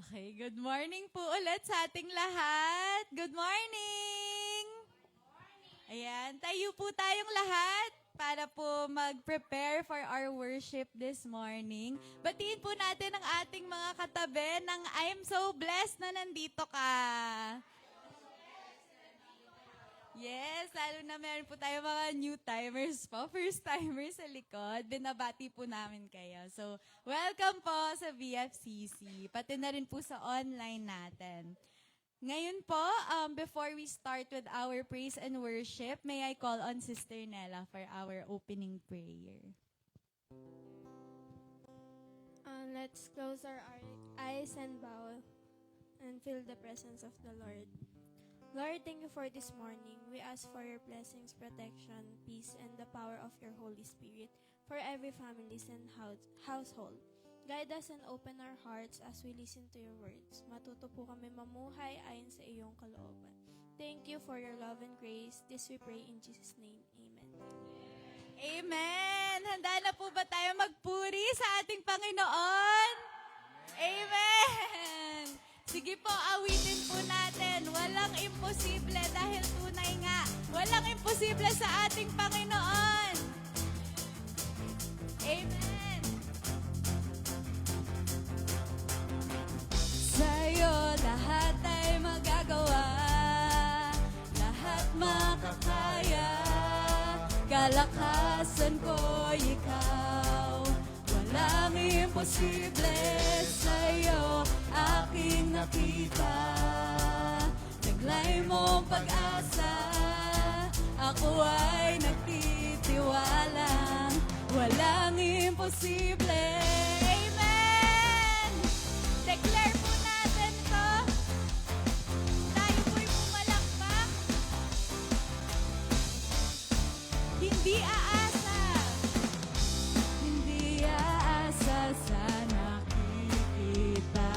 Okay, good morning po ulit sa ating lahat. Good morning! Ayan, tayo po tayong lahat para po mag-prepare for our worship this morning. Batiin po natin ang ating mga katabi ng I'm so blessed na nandito ka. Yes, lalo na meron po tayo mga new timers po, first timers sa likod. Binabati po namin kayo. So, welcome po sa VFCC, pati na rin po sa online natin. Ngayon po, before we start with our praise and worship, may I call on Sister Nella for our opening prayer. Let's close our eyes and bow and feel the presence of the Lord. Lord, thank you for this morning. We ask for your blessings, protection, peace, and the power of your Holy Spirit for every families and household. Guide us and open our hearts as we listen to your words. Matuto po kami mamuhay ayon sa iyong kalooban. Thank you for your love and grace. This we pray in Jesus' name. Amen. Amen! Handa na po ba tayo magpuri sa ating Panginoon? Amen! Sige po, awitin po natin. Walang imposible dahil tunay nga. Walang imposible sa ating Panginoon. Amen! Sa'yo lahat ay magagawa, lahat makakaya, kalakasan ko'y ikaw. Walang imposible sa'yo aking nakita. Naglay mong pag-asa, ako ay nagtitiwalang walang imposible. Amen! Declare po natin to. Tayo po'y pumalakpak. Hindi aasa. Hindi aasa sa nakikita.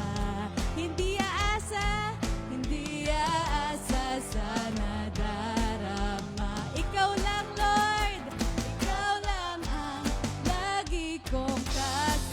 Hindi aasa. Hindi aasa sa nadarama. Ikaw lang, Lord. Ikaw lang ang lagi kong kasama.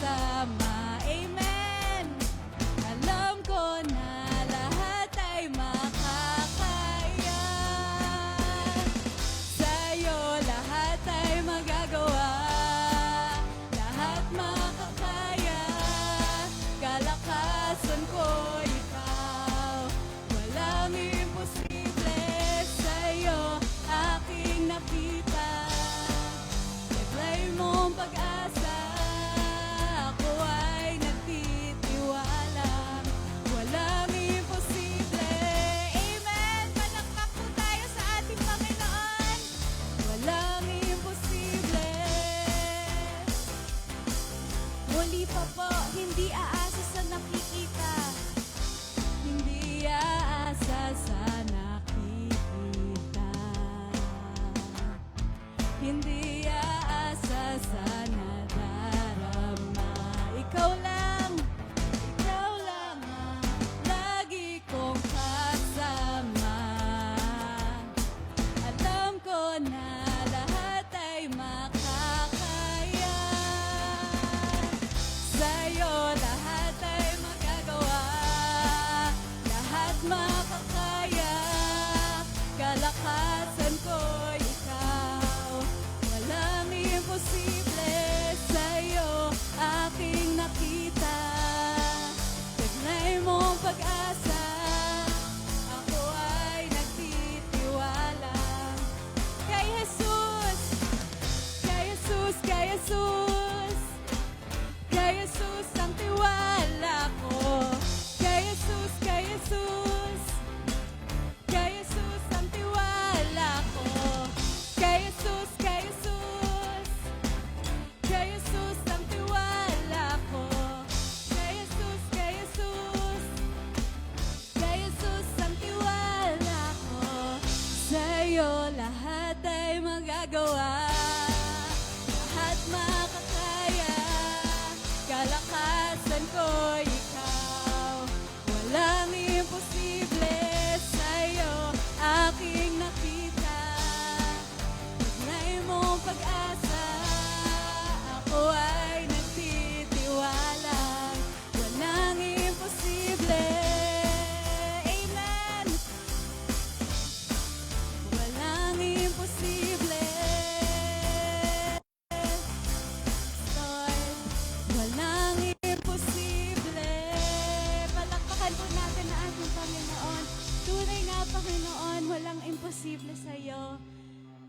imposible sa'yo.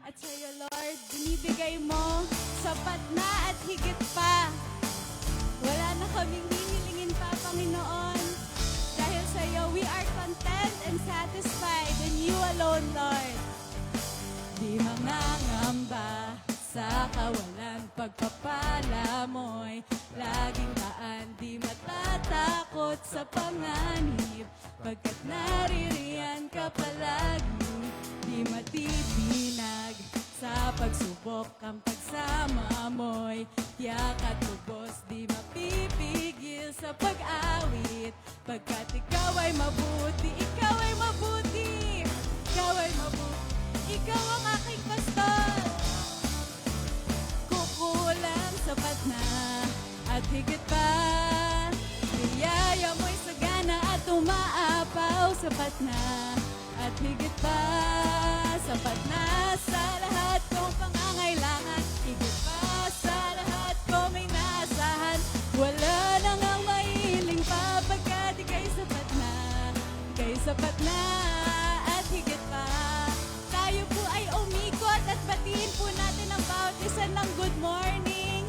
At sa'yo, Lord, binibigay mo sapat na at higit pa. Wala na kaming hihilingin pa, Panginoon. Dahil sa'yo, we are content and satisfied in you alone, Lord. Di mangangamba sa kawalan pagpapala mo'y laging daan. Di matatakot sa panganib pagkat naririyan ka palagi. Di matitinag sa pagsubok ang pagsama mo'y tiyak at lubos. Di mapipigil sa pag-awit pagkat ikaw ay mabuti, ikaw ay mabuti, ikaw ay mabuti. Ikaw ang aking pastor. Kukulang sapat na at higit pa. Biyaya mo'y sagana at umaapaw. Sapat na at higit pa. Sapat na sa lahat kong pangangailangan. Higit pa sa lahat kong may naasahan. Wala na ngang mahiling pa pagkat ika'y sapat na. Ika'y sapat na at higit pa. Tayo po ay umikot at batiin po natin ang bawat isa ng good morning.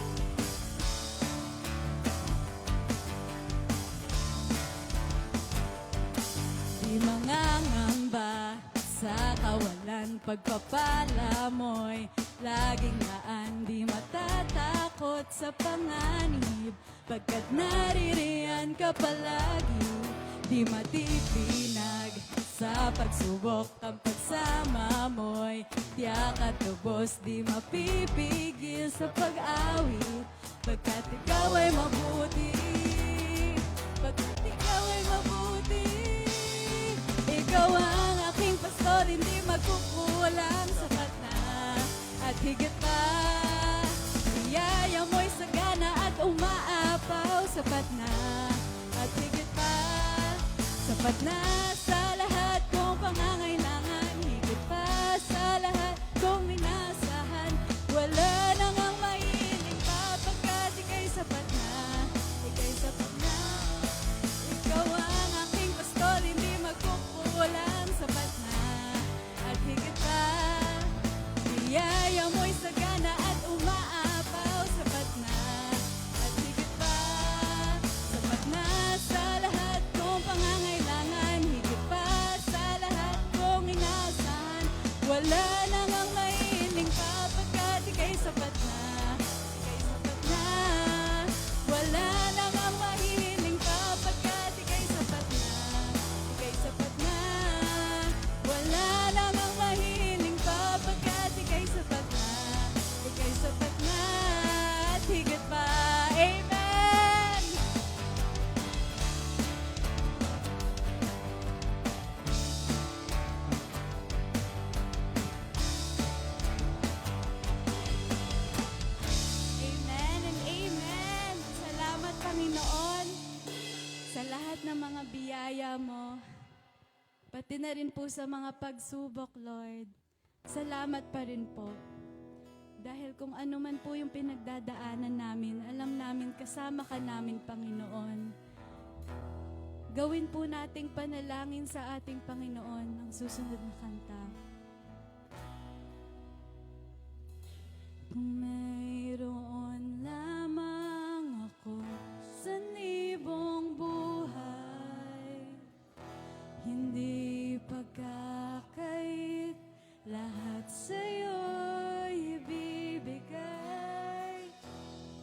Di mangangamba sa kawalan pagpapala mo'y laging daan. Di matatakot sa panganib pagkat naririyan ka palagi. Di matipinag sa pagsubok ang pagsama mo'y tiyak at lubos. Di mapipigil sa pag-awit pagkat ikaw ay mabuti. Pagkat ikaw ay mabuti. Ikaw ang aking pastor, hindi magkukulang. Sapat na at higit pa. Biyaya mo'y sagana at umaapaw. Sapat na at higit pa. Sapat na sa lahat kong pangangailangan. Higit pa sa lahat kong minasahan. Wala na ngang mahiling pa pagkat ika'y sapat na. Ika'y sapat na. Ikaw ang aking pastor, hindi magkukulang. Sapat na at higit pa. Biyaya mo'y sagana at umaapaw. Sapat na at higit pa. Sapat na sa lahat kong pangangailangan. Higit pa sa lahat kong inaasahan. Wala na ngang mahiling pa pagkat ika'y sapat na. Ika'y sapat na. Wala na ngang mahiling pa pagkat ika'y sapat na. Ika'y sapat na. Wala na ngang mahiling pa pagkat ika'y sapat na. Ika'y sapat na at higit pa. Amen! Amen and amen. Salamat, Panginoon, sa lahat ng mga biyaya mo. Pati na rin po sa mga pagsubok, Lord. Salamat pa rin po. Dahil kung ano man po yung pinagdadaanan namin, alam namin kasama ka namin, Panginoon. Gawin po nating panalangin sa ating Panginoon ang susunod na kanta. Kung mayroon lamang ako sa libong buhay, hindi pagkakait, lahat sa'yo'y ibibigay.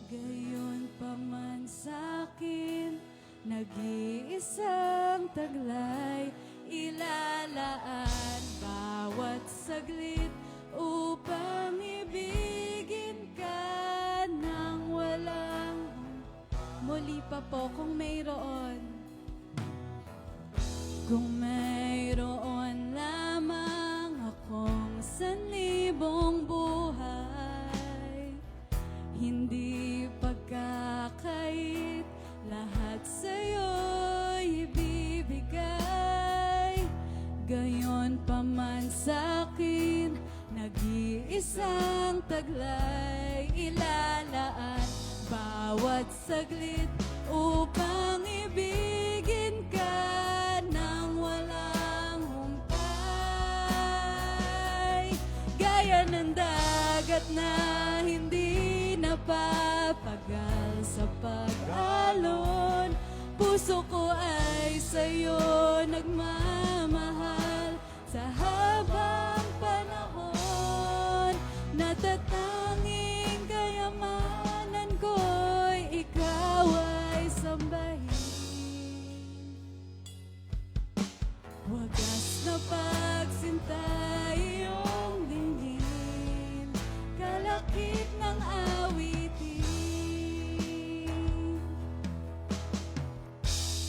Gayon pa man sa'kin, nag-iisang taglay, ilalaan bawat saglit upang ibigin ka nang walang muli pa po kung mayroon. Kung mayroon lamang akong sanibong buhay, hindi pagkakait, lahat sa'yo'y ibibigay. Gayon pa man sa'kin, nag-iisang taglay, ilalaan bawat saglit upang ibigin ka nang walang humpay. na hindi napapagal sa pag-alon. Puso ko ay sa'yo nagmamahal sa habang panahon. Natatanging kayamanan ko'y ikaw ay sambahin. Wagas na pagsinta iyong dinggin, kalakip ng awitin.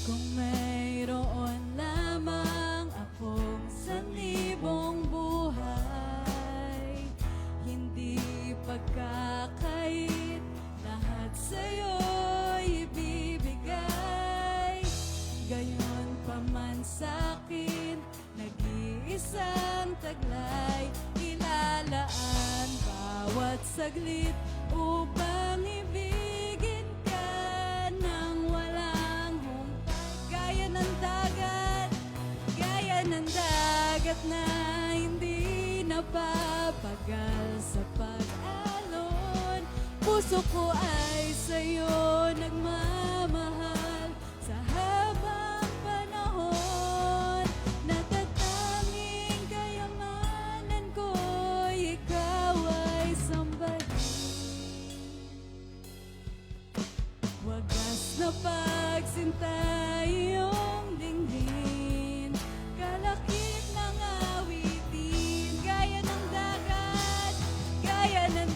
Kung mayroon lamang akong sanlibong buhay, hindi pagkakait, lahat sa'yo'y ibibigay. Gayon pa man sa'kin, nag-iisang taglay, ilalaan bawat saglit upang ibigin ka nang walang humpay. Gaya ng dagat na hindi napapagal sa pag-alon. Puso ko ay sa'yo nagmamahal sa habang panahon. Natatanging kayamanan ko'y ikaw ay sambahin. Wagas na pagsinta iyong dinggin, kalakip ng awitin. Gaya ng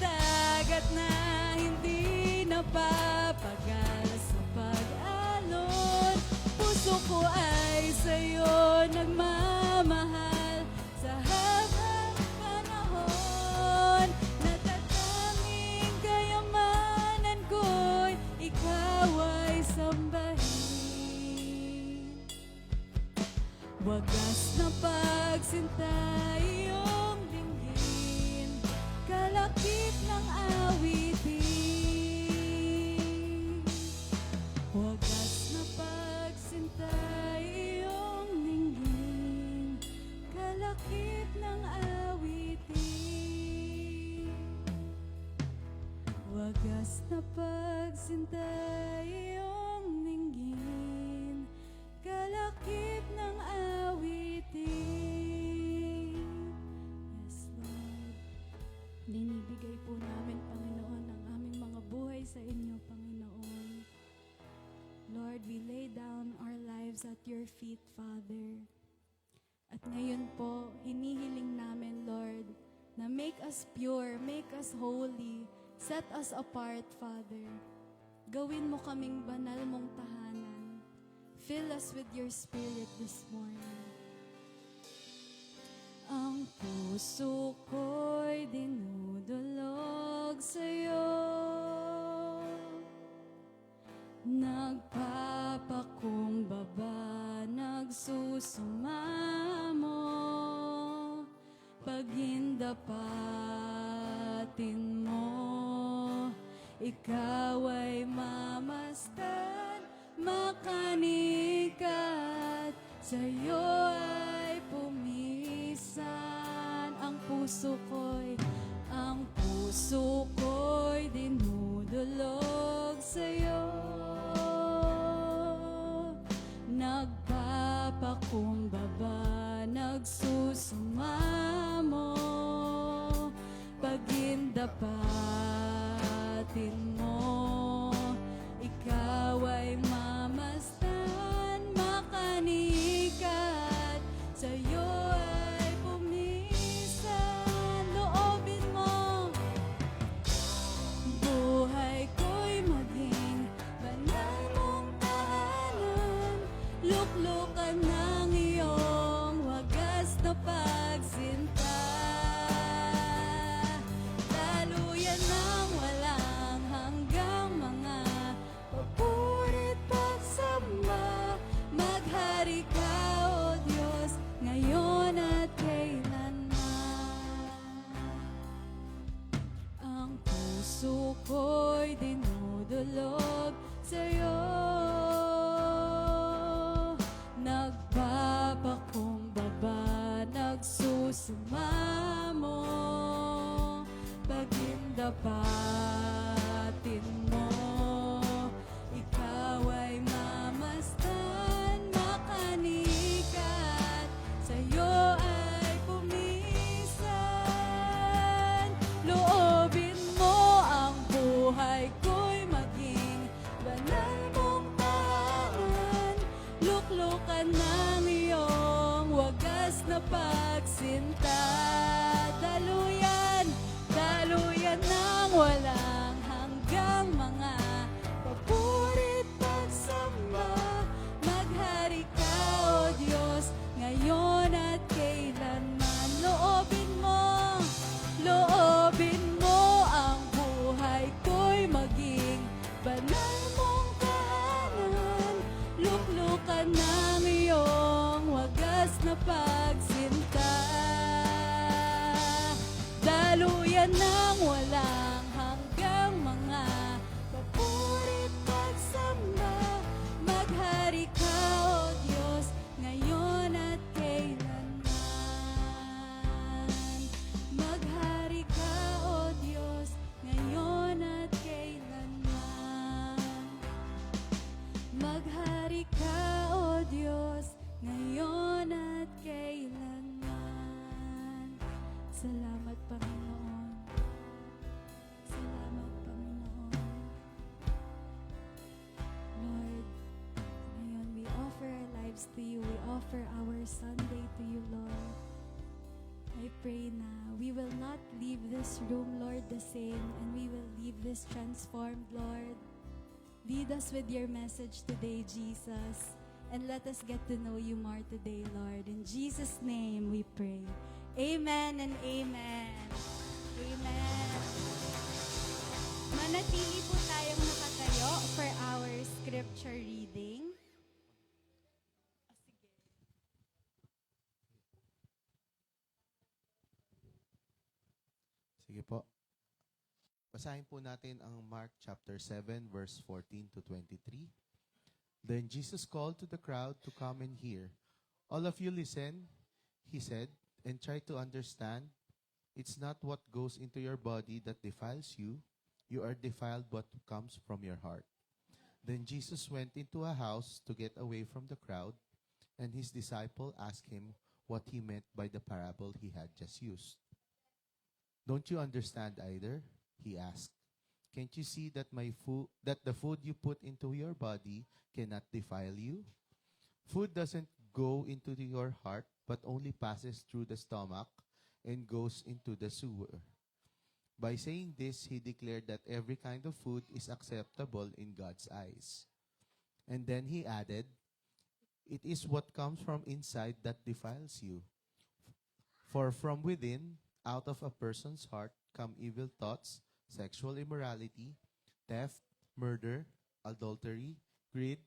dagat na hindi napapagal sa pag-alon. Puso ko ay sa'yo nagmamahal sa habang panahon. Natatanging kayamanan ko'y ikaw ay sambahin. Wagas na pagsinta iyong dinggin, kalakip ng awitin. Wagas na pagsinta iyong dinggin, kalakip ng awitin. Wagas na pagsinta iyong dinggin, kalakip ng awitin. Yes, Lord. Binibigay po namin, Panginoon, ang aming mga buhay sa inyo, Panginoon. Lord, we lay down our lives at your feet, Father. At ngayon po, hinihiling namin, Lord, na make us pure, make us holy, set us apart, Father. Gawin mo kaming banal mong tahanan. Fill us with your Spirit this morning. Ang puso ko'y dinudulog sa'yo, nagpapakumbaba, nagsusumamo, pagindapatin mo, ikaw ay mamasdan, makanikat, sa'yo ay pumisan. Ang puso ko'y dinudulog sa'yo, nagpapakumbaba, nagsusumamo, pagindapatin mo, ikaw ay mamasdan, makanikat, sa'yo ay pumisan. Loobin mo, buhay ko'y maging banal mong tahanan, luklukan ng iyong wagas na pagsinta. Daluyan ng walang hanggang mga papurit pagsamba, maghari ka, O Diyos, ngayon at kailanman. Ang puso ko'y dinudulog sa'yo, nagpapakumbaba, nagsusumamo, luklukan ng iyong wagas na pagsinta. Daluyan, daluyan ng walang hanggang mga papurit pagsamba. Maghari ka, O Diyos, ngayon at kailanman. Loobin mo ang buhay ko'y maging banal mong tahanan. Luklukan ng iyong wagas na pagsinta. Daluyan ng walang hanggang mga papurit pagsamba. Maghari ka, O Diyos, ngayon at kailanman. Maghari ka, O Diyos, ngayon at kailanman. Maghari ka, O Diyos, ngayon at kailanman. Salamat, Panginoon. Salamat, Panginoon. Lord, ngayon we offer our lives to you. We offer our Sunday to you, Lord. I pray na we will not leave this room, Lord, the same, and we will leave this transformed, Lord. Lead us with your message today, Jesus, and let us get to know you more today, Lord. In Jesus' name we pray. Amen and amen. Amen. Manatili po tayong nakatayo for our scripture reading. Sige po. Basahin po natin ang Mark chapter 7 verse 14 to 23. Then Jesus called to the crowd to come and hear. All of you listen, he said, and try to understand. It's not what goes into your body that defiles you. You are defiled what comes from your heart. Then Jesus went into a house to get away from the crowd, and his disciple asked him what he meant by the parable he had just used. Don't you understand either? He asked. Can't you see that that the food you put into your body cannot defile you? Food doesn't go into your heart, but only passes through the stomach and goes into the sewer. By saying this, he declared that every kind of food is acceptable in God's eyes. And then he added, it is what comes from inside that defiles you. For from within, out of a person's heart come evil thoughts, sexual immorality, theft, murder, adultery, greed,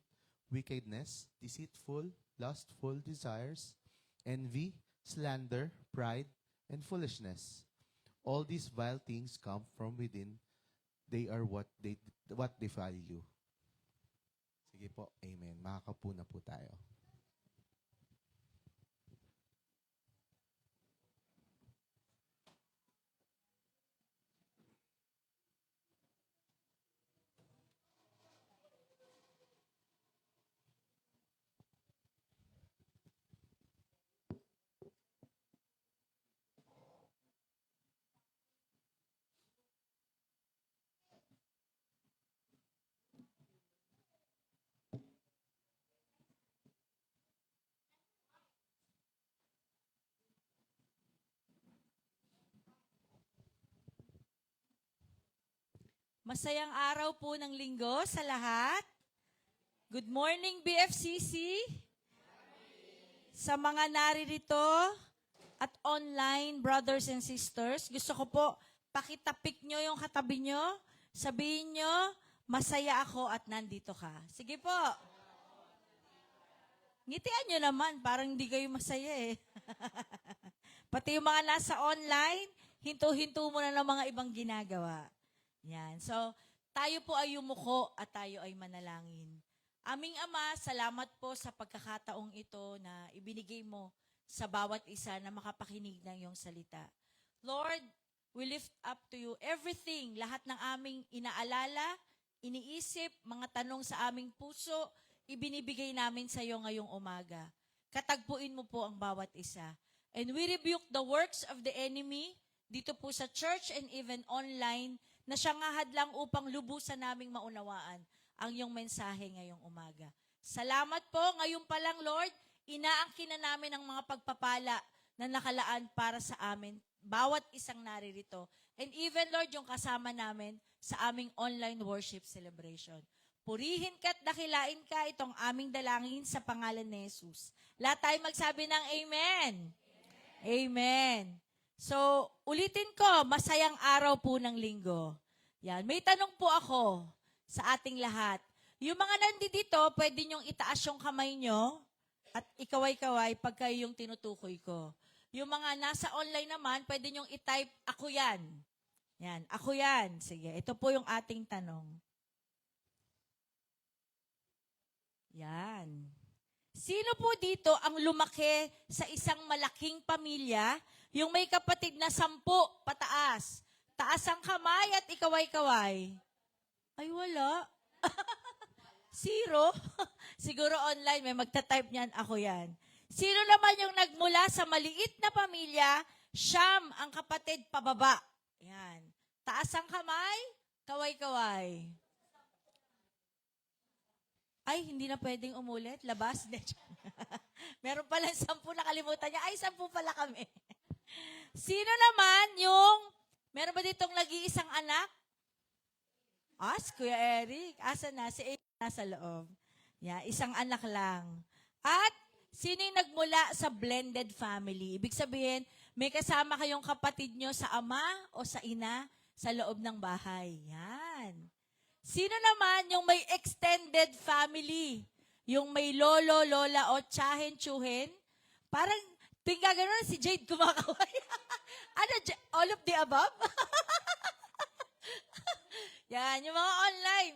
wickedness, deceitful, lustful desires, envy, slander, pride, and foolishness. All these vile things come from within. They are what defile you. Sige po, amen. Makakapo na po tayo. Masayang araw po ng linggo sa lahat. Good morning, BFCC. Sa mga naririto at online brothers and sisters, gusto ko po pakitapik nyo yung katabi nyo. Sabihin nyo, masaya ako at nandito ka. Sige po. Ngitian nyo naman, parang hindi kayo masaya eh. Pati yung mga nasa online, hinto-hinto mo na ng mga ibang ginagawa. Yan. So, tayo po ay yumuko at tayo ay manalangin. Aming Ama, salamat po sa pagkakataong ito na ibinigay mo sa bawat isa na makapakinig ng iyong salita. Lord, we lift up to you everything, lahat ng aming inaalala, iniisip, mga tanong sa aming puso, ibinibigay namin sa iyo ngayong umaga. Katagpuin mo po ang bawat isa. And we rebuke the works of the enemy dito po sa church and even online na siya nga hadlang upang lubusan naming maunawaan ang iyong mensahe ngayong umaga. Salamat po. Ngayon pa lang, Lord, inaangkin na namin ang mga pagpapala na nakalaan para sa amin. Bawat isang naririto. And even, Lord, yung kasama namin sa aming online worship celebration. Purihin ka at dakilain ka itong aming dalangin sa pangalan ni Jesus. Lahat tayo magsabi ng Amen. Amen. So, ulitin ko, masayang araw po ng linggo. Yan. May tanong po ako sa ating lahat. Yung mga nandito, pwede nyong itaas yung kamay nyo at ikaway-kaway pagka yung tinutukoy ko. Yung mga nasa online naman, pwede nyong itype, ako yan. Yan, ako yan. Sige, ito po yung ating tanong. Yan. Sino po dito ang lumaki sa isang malaking pamilya, yung may kapatid na 10 pataas? Taas ang kamay at ikaway-kaway. Ay, wala. 0. Siguro online, may magta-type niyan, ako yan. Sino naman yung nagmula sa maliit na pamilya, 9 ang kapatid pababa? Yan. Taas ang kamay, kaway-kaway. Ay, hindi na pwedeng umulit. Labas. Meron pala 10, nakalimutan niya. Ay, 10 pala kami. Sino naman yung, meron ba ditong nag-iisang anak? Kuya Eric. Asa na? Si Eric nasa loob. Yeah, isang anak lang. At, sino yung nagmula sa blended family? Ibig sabihin, may kasama kayong kapatid nyo sa ama o sa ina sa loob ng bahay. Yan. Sino naman yung may extended family? Yung may lolo, lola, o tsahen, tsuhen? Parang, tuwing gano'n, si Jade kumakaway. Ano, all of the above? Yan, yung mga online.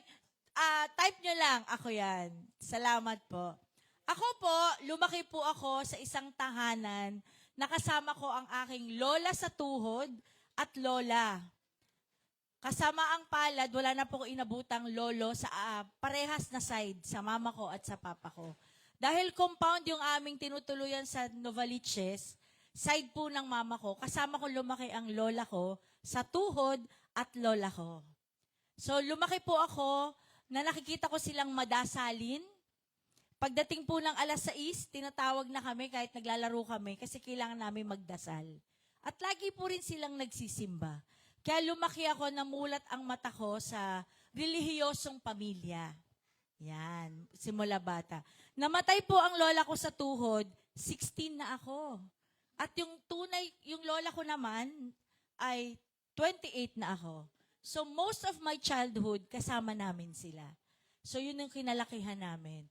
Type nyo lang, ako yan. Salamat po. Ako po, lumaki po ako sa isang tahanan. Nakasama ko ang aking lola sa tuhod at lola. Kasama ang palad, wala na po ko inabutang lolo sa parehas na side, sa mama ko at sa papa ko. Dahil compound yung aming tinutuluyan sa Novaliches, side po ng mama ko, kasama ko lumaki ang lola ko sa tuhod at lola ko. So lumaki po ako na nakikita ko silang madasalin. Pagdating po ng 6:00, tinatawag na kami kahit naglalaro kami kasi kailangan namin magdasal. At lagi po rin silang nagsisimba. Kaya lumaki ako, namulat ang mata ko sa relihiyosong pamilya. Yan, simula bata. Namatay po ang lola ko sa tuhod, 16 na ako. At yung yung lola ko naman ay 28 na ako. So most of my childhood, kasama namin sila. So yun yung kinalakihan namin.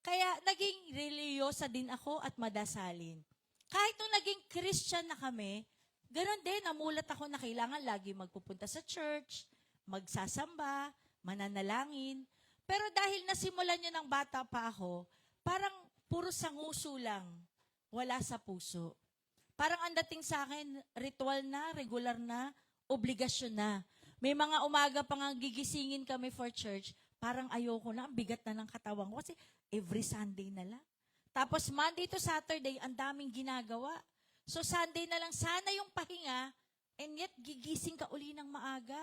Kaya naging reliyosa din ako at madasalin. Kahit nung naging Christian na kami, ganon din, namulat ako na kailangan lagi magpupunta sa church, magsasamba, mananalangin. Pero dahil nasimulan nyo ng bata pa ako, parang puro sanguso lang, wala sa puso. Parang ang dating sa akin, ritual na, regular na, obligasyon na. May mga umaga pa nga gigisingin kami for church, parang ayoko na, ang bigat na ng katawan ko kasi every Sunday na lang. Tapos Monday to Saturday, ang daming ginagawa. So Sunday na lang sana yung pahinga, and yet gigising ka uli ng maaga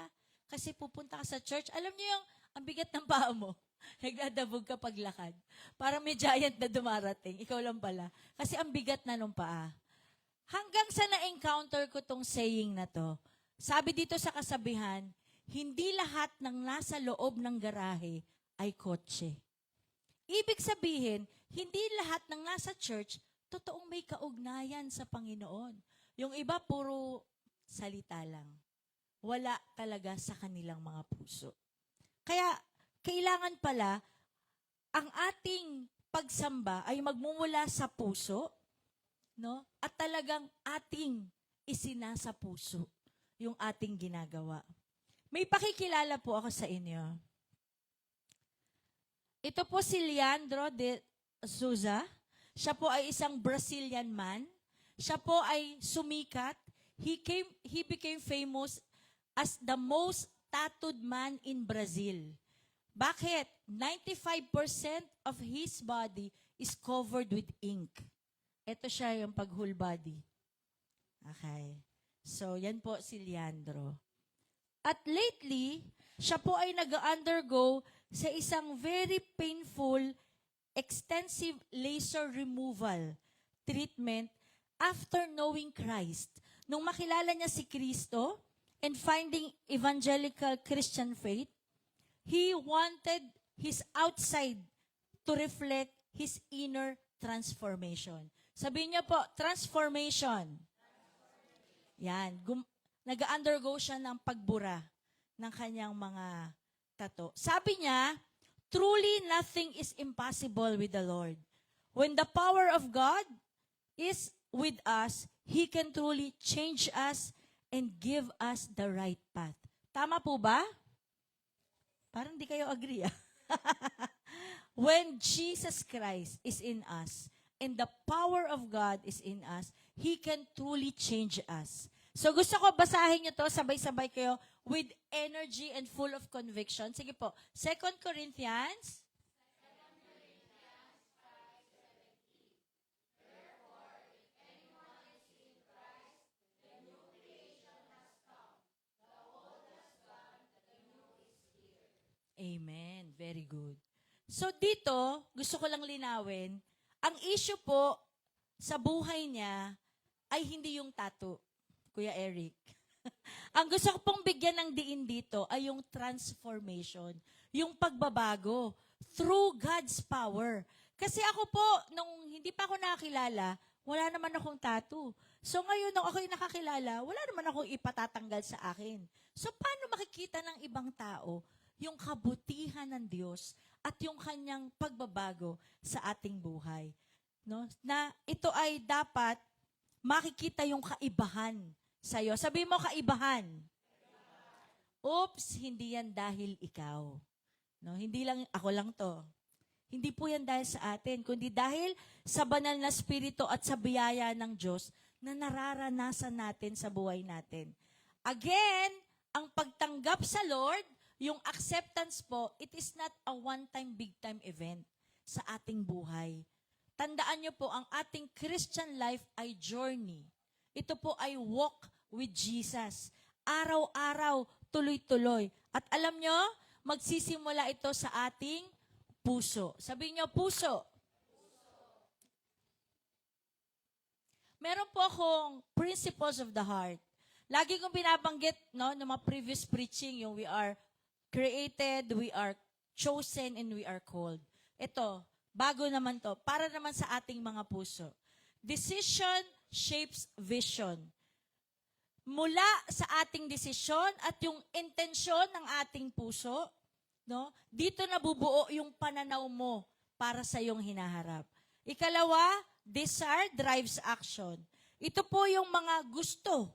kasi pupunta ka sa church. Alam niyo yung ang bigat ng paa mo, nagdadabog ka paglakad. Parang may giant na dumarating, ikaw lang pala. Kasi ang bigat na nung paa. Hanggang sa na-encounter ko tong saying na to, sabi dito sa kasabihan, hindi lahat ng nasa loob ng garahe ay kotse. Ibig sabihin, hindi lahat ng nasa church, totoong may kaugnayan sa Panginoon. Yung iba, puro salita lang. Wala talaga sa kanilang mga puso. Kaya, kailangan pala, ang ating pagsamba ay magmumula sa puso, no? At talagang ating isinasa puso yung ating ginagawa. May pakikilala po ako sa inyo. Ito po si Leandro de Souza. Siya po ay isang Brazilian man. Siya po ay sumikat. He became famous as the most tattooed man in Brazil. Bakit? 95% of his body is covered with ink. Ito siya yung pag-whole body. Okay. So, yan po si Leandro. At lately, siya po ay nag-undergo sa isang very painful extensive laser removal treatment after knowing Christ. Nung makilala niya si Kristo and finding evangelical Christian faith, he wanted his outside to reflect his inner transformation. Sabihin niyo po, transformation. Yan. Nag-undergo siya ng pagbura ng kanyang mga tato. Sabi niya, truly nothing is impossible with the Lord. When the power of God is with us, He can truly change us and give us the right path. Tama po ba? Parang di kayo agree, ah. When Jesus Christ is in us and the power of God is in us, He can truly change us. So gusto ko basahin nyo to, sabay-sabay kayo with energy and full of conviction. Sige po, 2 Corinthians. Amen. Very good. So dito, gusto ko lang linawin, ang issue po sa buhay niya ay hindi yung tattoo, Kuya Eric. Ang gusto ko pong bigyan ng diin dito ay yung transformation, yung pagbabago through God's power. Kasi ako po, nung hindi pa ako nakakilala, wala naman akong tattoo. So ngayon, nung ako'y nakakilala, wala naman akong ipatatanggal sa akin. So paano makikita ng ibang tao yung kabutihan ng Diyos at yung kanyang pagbabago sa ating buhay? No? Na ito ay dapat makikita yung kaibahan sa'yo. Sabi mo, kaibahan. Oops, hindi yan dahil ikaw. No? Hindi lang, ako lang to. Hindi po yan dahil sa atin, kundi dahil sa banal na spirito at sa biyaya ng Diyos na nararanasan natin sa buhay natin. Again, ang pagtanggap sa Lord, yung acceptance po, it is not a one-time, big-time event sa ating buhay. Tandaan nyo po, ang ating Christian life ay journey. Ito po ay walk with Jesus. Araw-araw, tuloy-tuloy. At alam nyo, magsisimula ito sa ating puso. Sabihin nyo, puso. Meron po akong principles of the heart. Lagi kong binabanggit, no, ng mga previous preaching, yung we are created, we are chosen, and we are called. Ito, bago naman to, para naman sa ating mga puso. Decision shapes vision. Mula sa ating desisyon at yung intensyon ng ating puso, no, dito nabubuo yung pananaw mo para sa iyong hinaharap. Ikalawa, desire drives action. Ito po yung mga gusto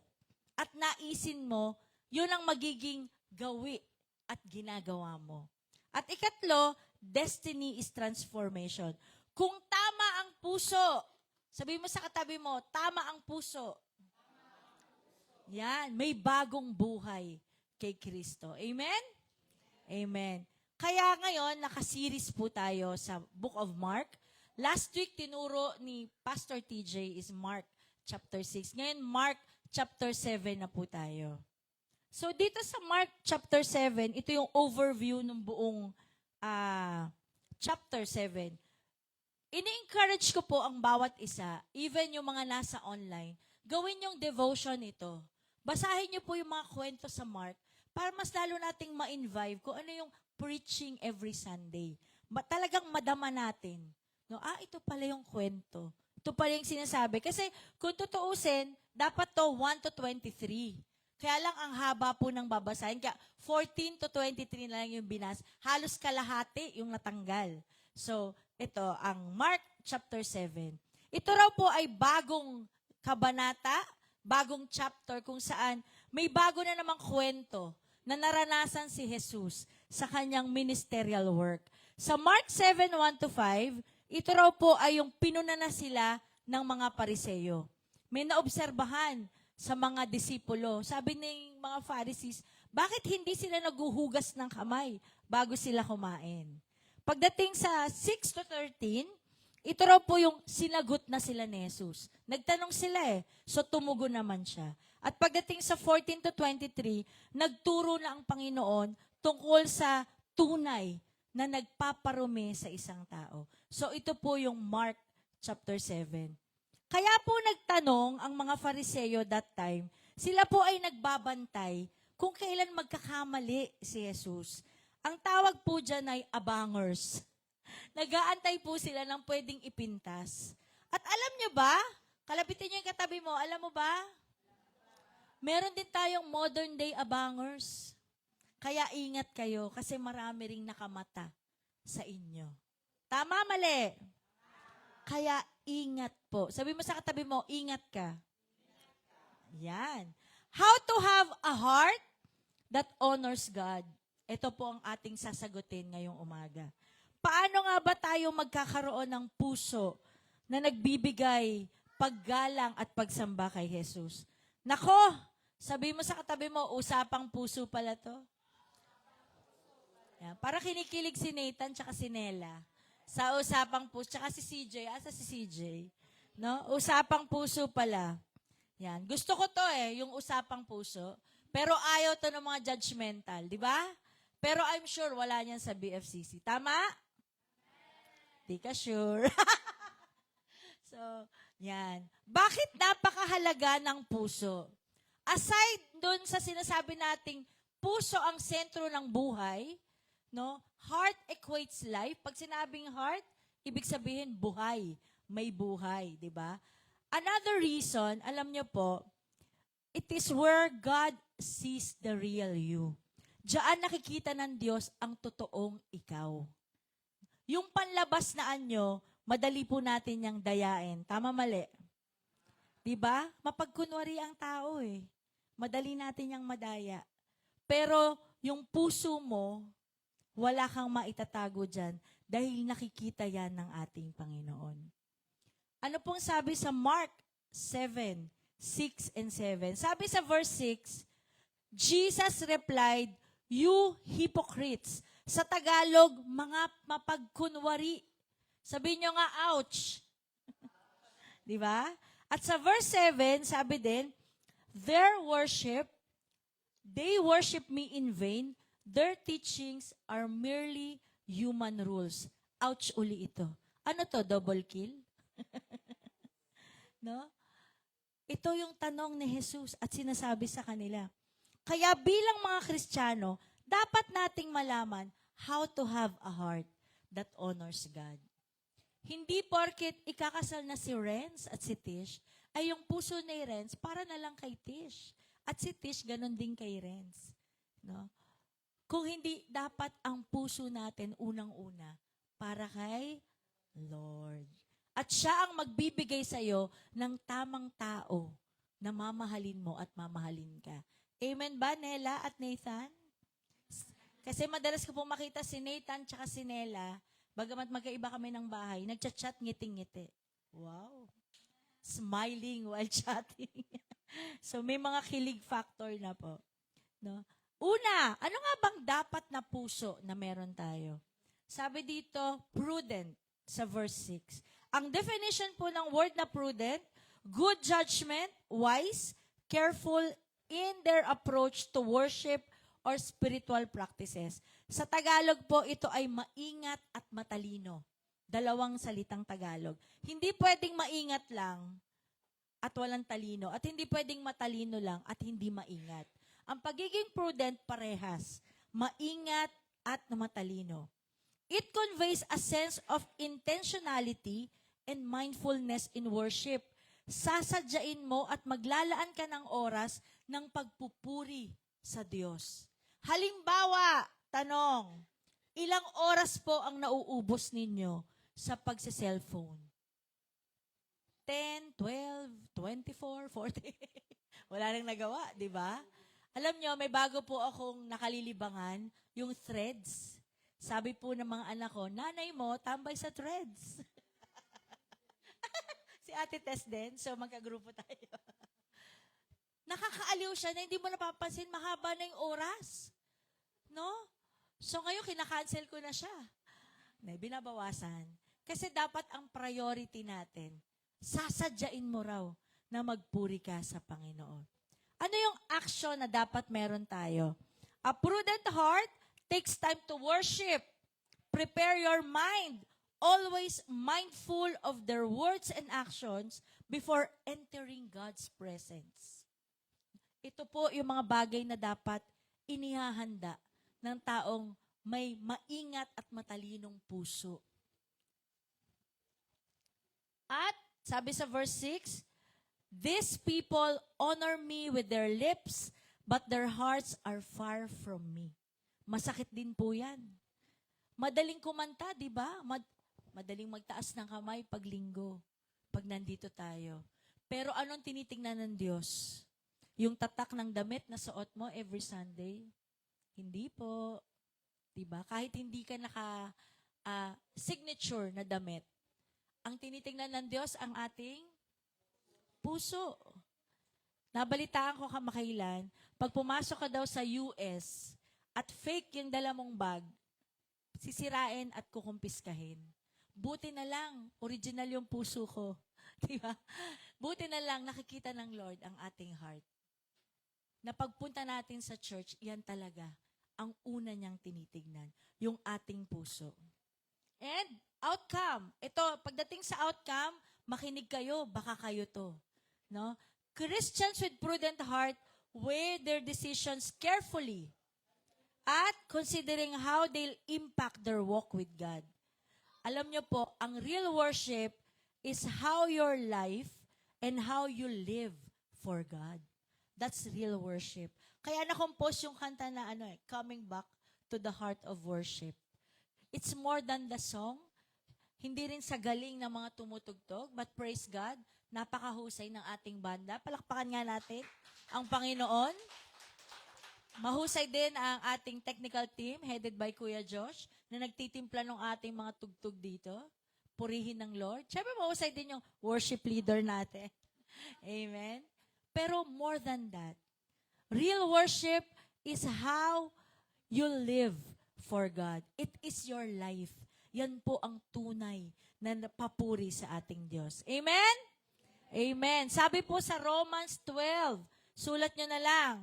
at naisin mo, yun ang magiging gawi at ginagawa mo. At ikatlo, destiny is transformation. Kung tama ang puso, sabi mo sa katabi mo, tama ang puso. Yan, may bagong buhay kay Kristo. Amen? Amen. Kaya ngayon, nakaseries po tayo sa Book of Mark. Last week, tinuro ni Pastor TJ is Mark chapter 6. Ngayon, Mark chapter 7 na po tayo. So, dito sa Mark chapter 7, ito yung overview ng buong chapter 7. Ini-encourage ko po ang bawat isa, even yung mga nasa online, gawin yung devotion nito. Basahin niyo po yung mga kwento sa Mark para mas lalo nating ma-invive kung ano yung preaching every Sunday. Talagang madama natin. No, ito pala yung kwento. Ito pala yung sinasabi. Kasi kung tutuusin, dapat to 1 to 23. Kaya lang ang haba po ng babasahin. Kaya 14 to 23 na lang yung binas. Halos kalahati yung natanggal. So, ito, ang Mark chapter 7. Ito raw po ay bagong kabanata, bagong chapter kung saan may bago na namang kwento na naranasan si Jesus sa kanyang ministerial work. Sa Mark 7, 1 to 5, ito raw po ay yung pinuna na sila ng mga Pariseyo. May naobserbahan sa mga disipulo. Sabi ng mga Pharisees, bakit hindi sila naguhugas ng kamay bago sila kumain? Pagdating sa 6 to 13, ito raw po yung sinagot na sila ni Jesus. Nagtanong sila so tumugon naman siya. At pagdating sa 14 to 23, nagturo na ang Panginoon tungkol sa tunay na nagpaparumi sa isang tao. So ito po yung Mark chapter 7. Kaya po nagtanong ang mga Fariseo that time, sila po ay nagbabantay kung kailan magkakamali si Jesus. Ang tawag po dyan ay abangers. Nag-aantay po sila ng pwedeng ipintas. At alam nyo ba, kalapitin nyo yung katabi mo, alam mo ba? Meron din tayong modern day abangers. Kaya ingat kayo kasi marami ring nakamata sa inyo. Tama, mali? Kaya ingat po. Sabi mo sa katabi mo, ingat ka. Yan. How to have a heart that honors God. Ito po ang ating sasagutin ngayong umaga. Paano nga ba tayo magkakaroon ng puso na nagbibigay paggalang at pagsamba kay Jesus? Nako, sabi mo sa katabi mo, usapang puso pala to. Yan. Para kinikilig si Nathan tsaka si Nela. Sa usapang puso, tsaka si CJ. Asa si CJ? No? Usapang puso pala. Yan. Gusto ko to yung usapang puso. Pero ayaw to ng mga judgmental, di ba? Pero I'm sure wala niyan sa BFCC. Tama? Di ka sure. So, yan. Bakit napakahalaga ng puso? Aside dun sa sinasabi nating puso ang sentro ng buhay, no? Heart equates life. Pag sinabing heart, ibig sabihin buhay. May buhay, di ba? Another reason, alam niyo po, it is where God sees the real you. Diyan nakikita ng Diyos ang totoong ikaw. Yung panlabas na anyo, madali po natin yang dayain. Tama, mali? Diba? Mapagkunwari ang tao Madali natin yang madaya. Pero yung puso mo, wala kang maitatago dyan dahil nakikita yan ng ating Panginoon. Ano pong sabi sa Mark 7, 6 and 7? Sabi sa verse 6, Jesus replied, "You hypocrites." Sa Tagalog, mga mapagkunwari. Sabihin nyo nga, ouch. Di ba? At sa verse 7, sabi din, they worship me in vain. Their teachings are merely human rules. Ouch uli ito. Ano to, double kill? No? Ito yung tanong ni Jesus at sinasabi sa kanila. Kaya bilang mga Kristiyano, dapat nating malaman how to have a heart that honors God. Hindi porket ikakasal na si Renz at si Tish, ay yung puso ni Renz para na lang kay Tish. At si Tish, ganun din kay Renz. No? Kung hindi, dapat ang puso natin unang-una para kay Lord. At siya ang magbibigay sa'yo ng tamang tao na mamahalin mo at mamahalin ka. Amen ba, Nela at Nathan? Kasi madalas ko po makita si Nathan tsaka si Nela, bagamat magkaiba kami ng bahay, nagchat-chat, ngiting-ngiti. Wow. Smiling while chatting. So may mga kilig factor na po. No? Una, ano nga bang dapat na puso na meron tayo? Sabi dito, prudent sa verse 6. Ang definition po ng word na prudent, good judgment, wise, careful in their approach to worship or spiritual practices. Sa Tagalog po, ito ay maingat at matalino. Dalawang salitang Tagalog. Hindi pwedeng maingat lang at walang talino. At hindi pwedeng matalino lang at hindi maingat. Ang pagiging prudent parehas. Maingat at matalino. It conveys a sense of intentionality and mindfulness in worship. Sasadyain mo at maglalaan ka ng oras ng pagpupuri sa Diyos. Halimbawa, tanong, ilang oras po ang nauubos ninyo sa pagse-cellphone? 10, 12, 24, 40? Wala nang nagawa, di ba? Alam nyo, may bago po akong nakalilibangan, yung Threads. Sabi po ng mga anak ko, nanay mo, tambay sa Threads. Si Ate Tess din, so magkagrupo tayo. Nakakaaliw siya na hindi mo napapansin, mahaba na yung oras. No? So ngayon, kinakancel ko na siya. Na binabawasan. Kasi dapat ang priority natin, sasadyain mo raw na magpuri ka sa Panginoon. Ano yung action na dapat meron tayo? A prudent heart takes time to worship, Prepare your mind, always mindful of their words and actions before entering God's presence. Ito po yung mga bagay na dapat inihahanda ng taong may maingat at matalinong puso. At sabi sa verse 6, these people honor me with their lips, but their hearts are far from me. Masakit din po yan. Madaling kumanta, di ba? Madaling magtaas ng kamay pag linggo, pag nandito tayo. Pero anong tinitingnan ng Diyos? Yung tatak ng damit na suot mo every Sunday? Hindi po. Di ba? Kahit hindi ka signature na damit, ang tinitingnan ng Diyos ang ating puso. Nabalitaan ko kamakailan, pag pumasok ka daw sa US at fake yung dala mong bag, sisirain at kukumpiskahin. Buti na lang, original yung puso ko. Di ba? Buti na lang, nakikita ng Lord ang ating heart. Na pagpunta natin sa church, yan talaga ang una niyang tinitignan, yung ating puso. And outcome. Ito, pagdating sa outcome, makinig kayo, baka kayo to. No? Christians with prudent heart weigh their decisions carefully at considering how they'll impact their walk with God. Alam niyo po, ang real worship is how your life and how you live for God. That's real worship. Kaya na-compose yung kanta na Coming Back to the Heart of Worship. It's more than the song. Hindi rin sa galing ng mga tumutugtog, but praise God, napakahusay ng ating banda. Palakpakan nga natin ang Panginoon. Mahusay din ang ating technical team, headed by Kuya Josh, na nagtitimpla ng ating mga tugtog dito. Purihin ng Lord. Siyempre, mahusay din yung worship leader natin. Amen? Pero more than that, real worship is how you live for God. It is your life. Yan po ang tunay na papuri sa ating Diyos. Amen? Amen. Sabi po sa Romans 12, sulat nyo na lang,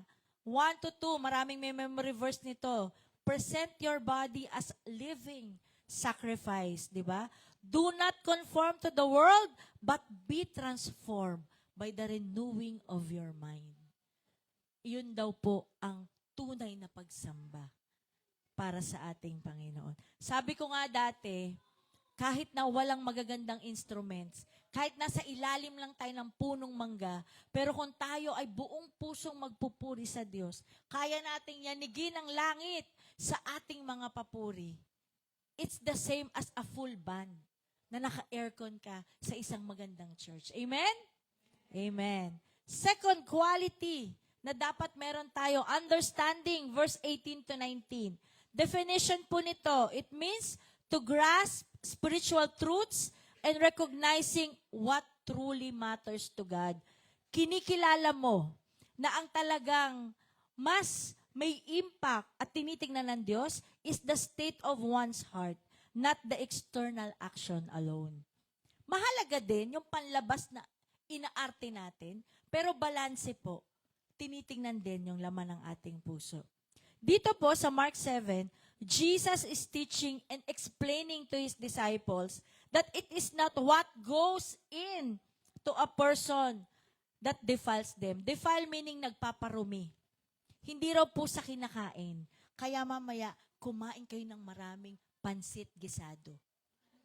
1 to 2, maraming may memory verse nito. Present your body as living sacrifice, di ba? Do not conform to the world, but be transformed by the renewing of your mind. Iyon daw po ang tunay na pagsamba para sa ating Panginoon. Sabi ko nga dati, kahit na walang magagandang instruments, kahit nasa ilalim lang tayo ng punong mangga, pero kung tayo ay buong pusong magpupuri sa Diyos, kaya nating yanigin ang langit sa ating mga papuri. It's the same as a full band na naka-aircon ka sa isang magandang church. Amen? Amen. Second quality na dapat meron tayo, understanding, verse 18 to 19. Definition po nito, it means to grasp spiritual truths and recognizing what truly matters to God. Kinikilala mo na ang talagang mas may impact at tinitingnan ng Diyos is the state of one's heart, not the external action alone. Mahalaga din yung panlabas na inaarte natin, pero balanse po, tinitingnan din yung laman ng ating puso. Dito po sa Mark 7, Jesus is teaching and explaining to His disciples that it is not what goes in to a person that defiles them. Defile meaning nagpaparumi. Hindi raw po sa kinakain. Kaya mamaya, kumain kayo ng maraming pansit gisado.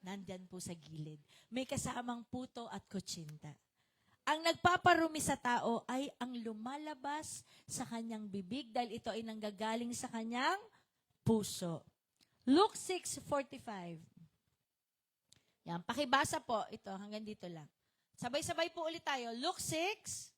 Nandyan po sa gilid. May kasamang puto at kutsinta. Ang nagpaparumi sa tao ay ang lumalabas sa kanyang bibig dahil ito ay nanggagaling sa kanyang puso. Luke 6:45. Yan, pakibasa po ito hanggang dito lang. Sabay-sabay po ulit tayo. Luke 6.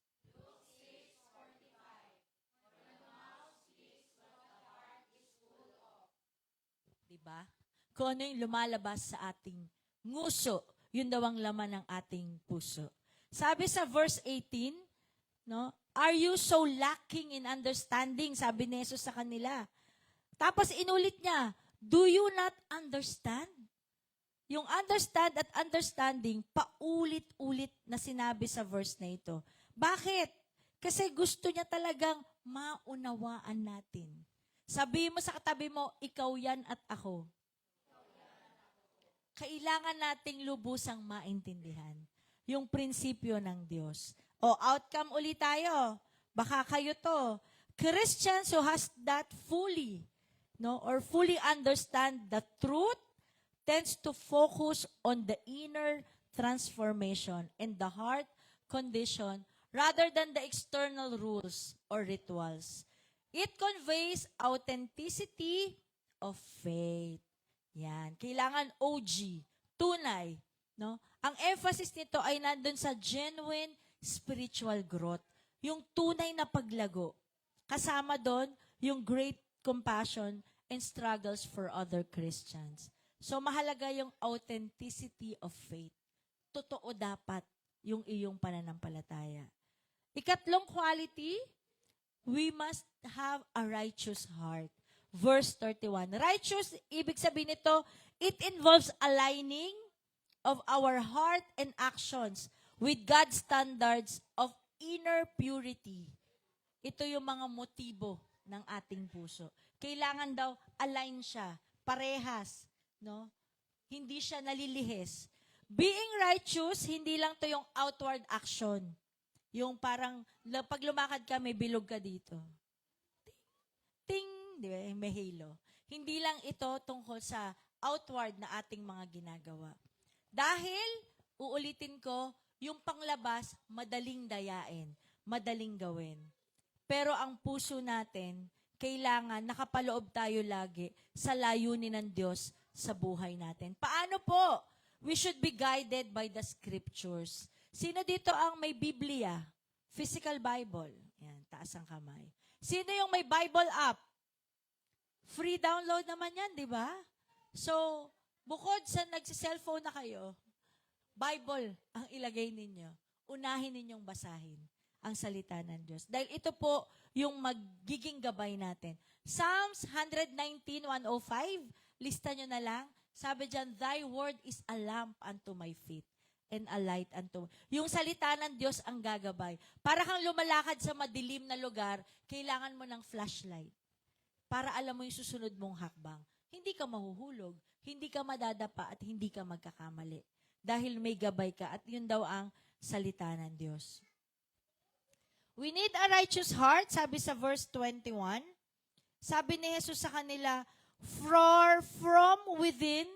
Diba? Kung ano yung lumalabas sa ating nguso, yun daw ang laman ng ating puso. Sabi sa verse 18, no? Are you so lacking in understanding? Sabi ni Jesus sa kanila. Tapos inulit niya, do you not understand? Yung understand at understanding, paulit-ulit na sinabi sa verse na ito. Bakit? Kasi gusto niya talagang maunawaan natin. Sabi mo sa katabi mo, ikaw yan at ako. kailangan nating lubusang maintindihan yung prinsipyo ng Diyos. O, outcome ulit tayo. Baka kayo to. Christians who has that fully, no, or fully understand the truth tends to focus on the inner transformation and the heart condition rather than the external rules or rituals. It conveys authenticity of faith. Yan. Kailangan OG, tunay. No? Ang emphasis nito ay nandun sa genuine spiritual growth. Yung tunay na paglago. Kasama doon yung great compassion and struggles for other Christians. So mahalaga yung authenticity of faith. Totoo dapat yung iyong pananampalataya. Ikatlong quality, we must have a righteous heart. Verse 31. Righteous, ibig sabihin nito, it involves aligning of our heart and actions with God's standards of inner purity. Ito yung mga motibo ng ating puso. Kailangan daw align siya, parehas, no? Hindi siya nalilihis. Being righteous, hindi lang to yung outward action. Yung parang, pag lumakad ka, may bilog ka dito. Ting, di ba? May halo. Hindi lang ito tungkol sa outward na ating mga ginagawa. Dahil, uulitin ko, yung panglabas, madaling dayain, madaling gawin. Pero ang puso natin, kailangan nakapaloob tayo lagi sa layunin ng Diyos sa buhay natin. Paano po? We should be guided by the scriptures. Sino dito ang may Biblia? Physical Bible. Yan, taas ang kamay. Sino yung may Bible app? Free download naman yan, di ba? So, bukod sa nagsi-cellphone na kayo, Bible ang ilagay ninyo. Unahin ninyong basahin ang salita ng Diyos. Dahil ito po yung magiging gabay natin. Psalms 119:105, lista nyo na lang. Sabi dyan, Thy word is a lamp unto my feet and a light unto... Yung salita ng Diyos ang gagabay. Para kang lumalakad sa madilim na lugar, kailangan mo ng flashlight. Para alam mo yung susunod mong hakbang. Hindi ka mahuhulog, hindi ka madadapa, at hindi ka magkakamali. Dahil may gabay ka, at yun daw ang salita ng Diyos. We need a righteous heart, sabi sa verse 21. Sabi ni Jesus sa kanila, For from within,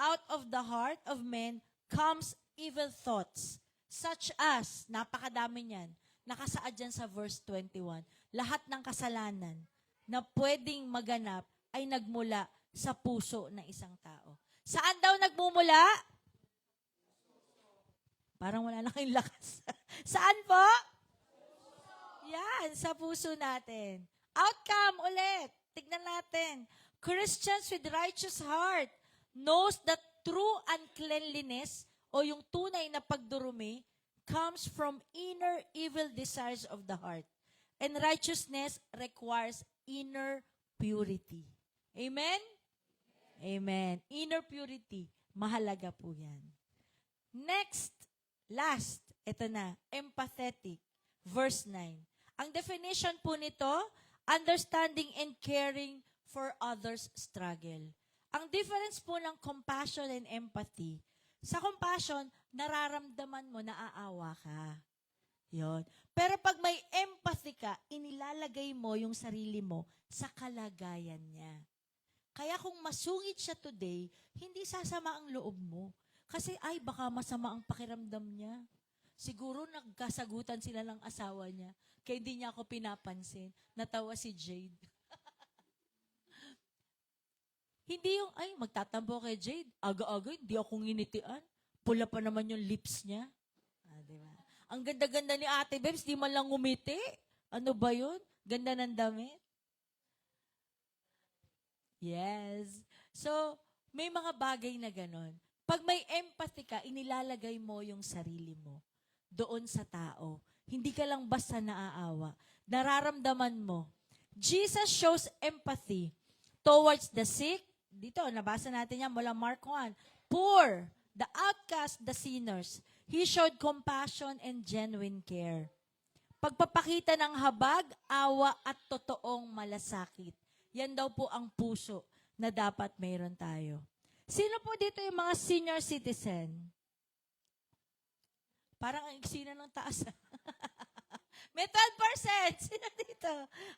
out of the heart of men, comes evil thoughts, such as, napakadami niyan, nakasaad dyan sa verse 21, lahat ng kasalanan na pwedeng maganap ay nagmula sa puso ng isang tao. Saan daw nagmumula? Parang wala na kayong lakas. Saan po? Yan, sa puso natin. Outcome ulit. Tignan natin. Christians with righteous heart knows that true uncleanliness o yung tunay na pagdurumi comes from inner evil desires of the heart. And righteousness requires inner purity. Amen? Amen. Inner purity. Mahalaga po yan. Next, last, ito na, empathetic. Verse 9. Ang definition po nito, understanding and caring for others' struggle. Ang difference po ng compassion and empathy, sa compassion, nararamdaman mo, naaawa ka. Yon. Pero pag may empathy ka, inilalagay mo yung sarili mo sa kalagayan niya. Kaya kung masungit siya today, hindi sasama ang loob mo. Kasi ay, baka masama ang pakiramdam niya. Siguro nagkasagutan sila ng asawa niya. Kaya hindi niya ako pinapansin. Natawa si Jade. Hindi yung, ay, magtatampo kay Jade. Aga-aga, hindi ako nginitian. Pula pa naman yung lips niya. Diba? Ang ganda-ganda ni Ate Bebs, di man lang ngumiti. Ano ba yun? Ganda ng damit. Yes. So, may mga bagay na ganon. Pag may empathy ka, inilalagay mo yung sarili mo doon sa tao. Hindi ka lang basta naaawa. Nararamdaman mo. Jesus shows empathy towards the sick. Dito, nabasa natin yan mula Mark 1. Poor, the outcast, the sinners. He showed compassion and genuine care. Pagpapakita ng habag, awa at totoong malasakit. Yan daw po ang puso na dapat mayroon tayo. Sino po dito yung mga senior citizen? Parang ang iksina ng taas. May 12%. Sino dito?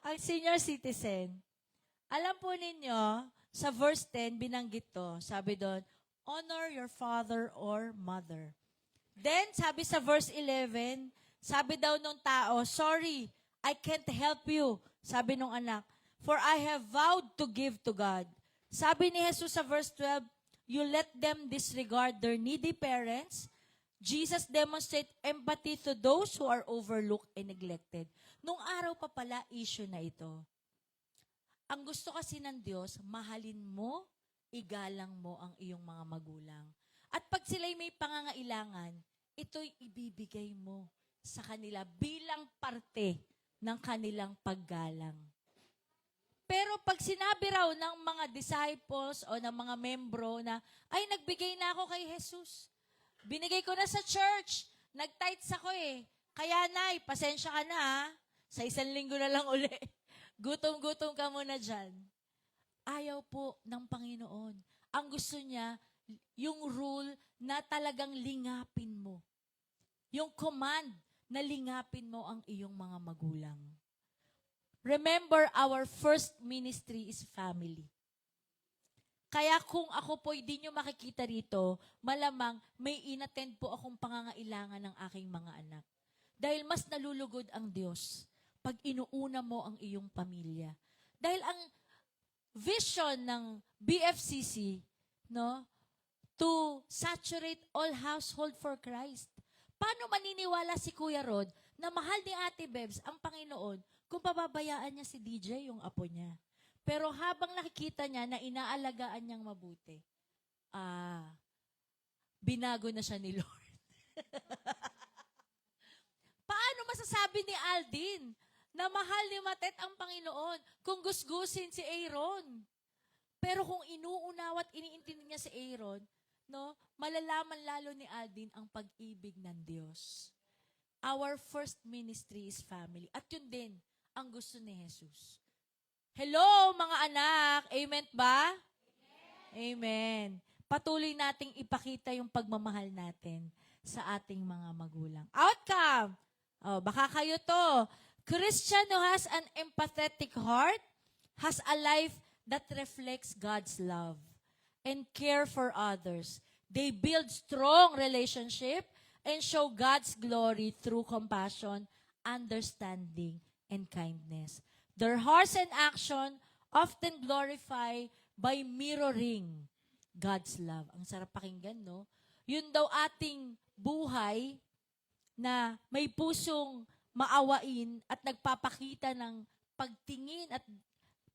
Ang senior citizen. Alam po ninyo, sa verse 10, binanggit to. Sabi doon, honor your father or mother. Then, sabi sa verse 11, sabi daw nung tao, sorry, I can't help you. Sabi nung anak, for I have vowed to give to God. Sabi ni Jesus sa verse 12, you let them disregard their needy parents. Jesus demonstrate empathy to those who are overlooked and neglected. Nung araw pa pala, issue na ito. Ang gusto kasi ng Diyos, mahalin mo, igalang mo ang iyong mga magulang. At pag sila'y may pangangailangan, ito'y ibibigay mo sa kanila bilang parte ng kanilang paggalang. Pero pag sinabi raw ng mga disciples o ng mga membro na, ay, nagbigay na ako kay Jesus. Binigay ko na sa church. Nag-tithes ako eh. Kaya, Nay, pasensya ka na ha. Sa 1 linggo na lang uli. Gutom-gutom ka muna dyan. Ayaw po ng Panginoon. Ang gusto niya, yung rule na talagang lingapin mo. Yung command na lingapin mo ang iyong mga magulang. Remember, our first ministry is family. Kaya kung ako po hindi nyo makikita rito, malamang may inattend po akong pangangailangan ng aking mga anak. Dahil mas nalulugod ang Diyos pag inuuna mo ang iyong pamilya. Dahil ang vision ng BFCC, no, to saturate all household for Christ. Paano maniniwala si Kuya Rod na mahal ni Ate Bebs ang Panginoon kung pababayaan niya si DJ, yung apo niya? Pero habang nakikita niya na inaalagaan niyang mabuti, binago na siya ni Lord. Paano masasabi ni Aldin na mahal ni Matet ang Panginoon kung gusgusin si Aaron? Pero kung inuunaw at iniintindi niya si Aaron, no, malalaman lalo ni Aldin ang pag-ibig ng Diyos. Our first ministry is family. At yun din ang gusto ni Jesus. Hello, mga anak. Amen ba? Amen. Amen. Patuloy nating ipakita yung pagmamahal natin sa ating mga magulang. Outcome. Oh, baka kayo to. Christian who has an empathetic heart has a life that reflects God's love and care for others. They build strong relationship and show God's glory through compassion, understanding, and kindness. Their hearts and action often glorify by mirroring God's love. Ang sarap pakinggan, no? Yun daw ating buhay na may pusong maawain at nagpapakita ng pagtingin at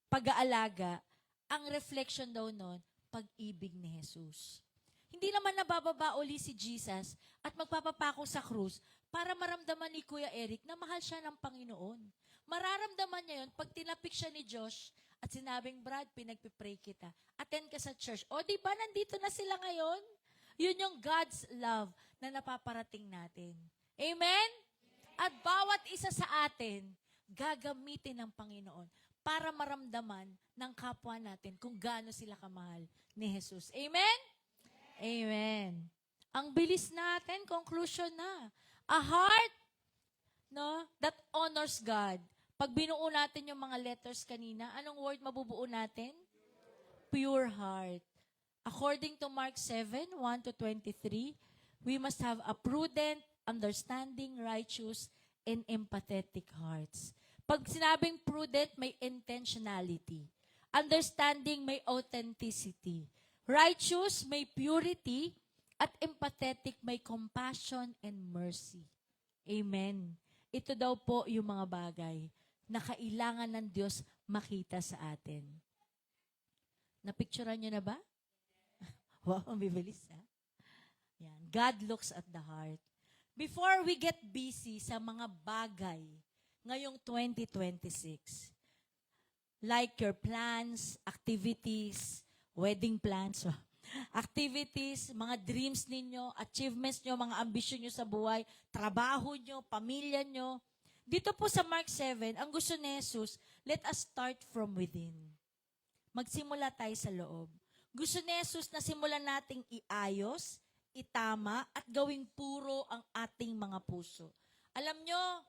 pag-aalaga, ang reflection daw nun, pag-ibig ni Jesus. Hindi naman nabababa uli si Jesus at magpapapako sa krus para maramdaman ni Kuya Eric na mahal siya ng Panginoon. Mararamdaman niya yun pag tinapik siya ni Josh at sinabing, Brad, pinagpipray kita. Attend ka sa church. O, di ba nandito na sila ngayon? Yun yung God's love na napaparating natin. Amen? At bawat isa sa atin, gagamitin ng Panginoon para maramdaman ng kapwa natin kung gaano sila kamahal ni Jesus. Amen? Amen. Ang bilis natin, conclusion na. A heart, no, that honors God. Pag binuo natin yung mga letters kanina, anong word mabubuo natin? Pure heart. According to Mark 7, 1-23, we must have a prudent, understanding, righteous, and empathetic hearts. Pag sinabing prudent, may intentionality. Understanding, may authenticity. Righteous, may purity. At empathetic, may compassion and mercy. Amen. Ito daw po yung mga bagay na kailangan ng Diyos makita sa atin. Napicturean nyo na ba? Wow, ang bibilis, ha? Yan. God looks at the heart. Before we get busy sa mga bagay ngayong 2026, like your plans, activities, wedding plans, activities, mga dreams ninyo, achievements nyo, mga ambisyon nyo sa buhay, trabaho nyo, pamilya nyo. Dito po sa Mark 7, ang gusto ni Jesus, let us start from within. Magsimula tayo sa loob. Gusto ni Jesus na simulan nating iayos, itama, at gawing puro ang ating mga puso. Alam nyo,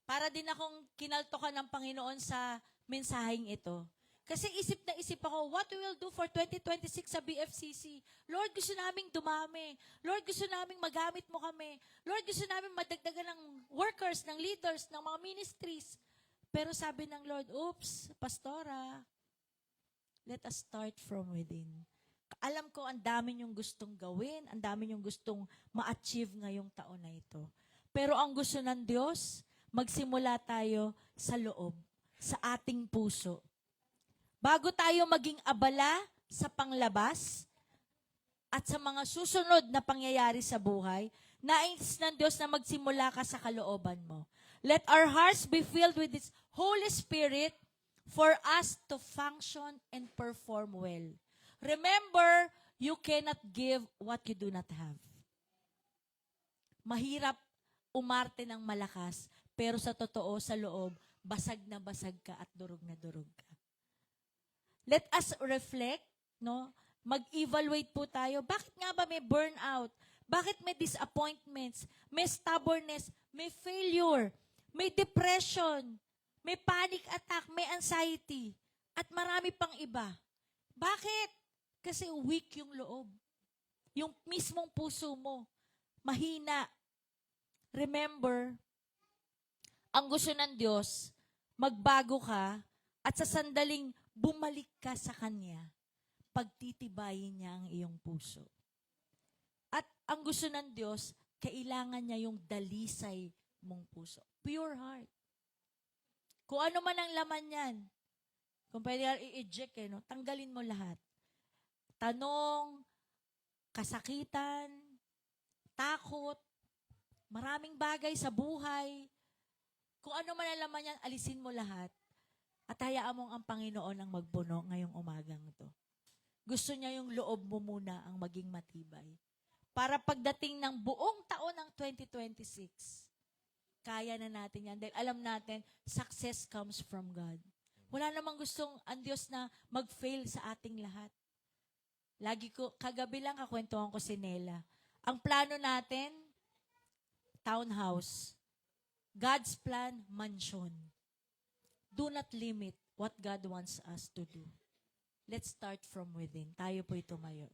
para din akong kinaltokan ng Panginoon sa mensaheng ito. Kasi isip na isip ako, what we will do for 2026 sa BFCC? Lord, gusto naming dumami. Lord, gusto naming magamit mo kami. Lord, gusto naming madagdagan ng workers, ng leaders, ng mga ministries. Pero sabi ng Lord, oops, pastora, let us start from within. Alam ko, ang dami niyong gustong gawin, ang dami niyong gustong ma-achieve ngayong taon na ito. Pero ang gusto ng Diyos, magsimula tayo sa loob, sa ating puso. Bago tayo maging abala sa panglabas at sa mga susunod na pangyayari sa buhay, nais ng Diyos na magsimula ka sa kalooban mo. Let our hearts be filled with His Holy Spirit for us to function and perform well. Remember, you cannot give what you do not have. Mahirap umarte ng malakas, pero sa totoo, sa loob, basag na basag ka at durog na durog ka. Let us reflect, no? Mag-evaluate po tayo. Bakit nga ba may burnout? Bakit may disappointments? May stubbornness? May failure? May depression? May panic attack? May anxiety? At marami pang iba. Bakit? Kasi weak yung loob. Yung mismong puso mo, mahina. Remember, ang gusto ng Diyos, magbago ka at sa sandaling bumalik ka sa Kanya, pagtitibayin niya ang iyong puso. At ang gusto ng Diyos, kailangan niya yung dalisay mong puso. Pure heart. Kung ano man ang laman yan, kung pwede i-eject, no? Tanggalin mo lahat. Tanong, kasakitan, takot, maraming bagay sa buhay. Kung ano man ang laman yan, alisin mo lahat. At hayaan mong ang Panginoon ang magpuno ngayong umagang ito. Gusto niya yung loob mo muna ang maging matibay. Para pagdating ng buong taon ng 2026, kaya na natin yan. Dahil alam natin, success comes from God. Wala namang gustong ang Diyos na mag-fail sa ating lahat. Kagabi lang kakwentuhan ko si Nela. Ang plano natin, townhouse. God's plan, mansion. Do not limit what God wants us to do. Let's start from within. Tayo po'y tumayo.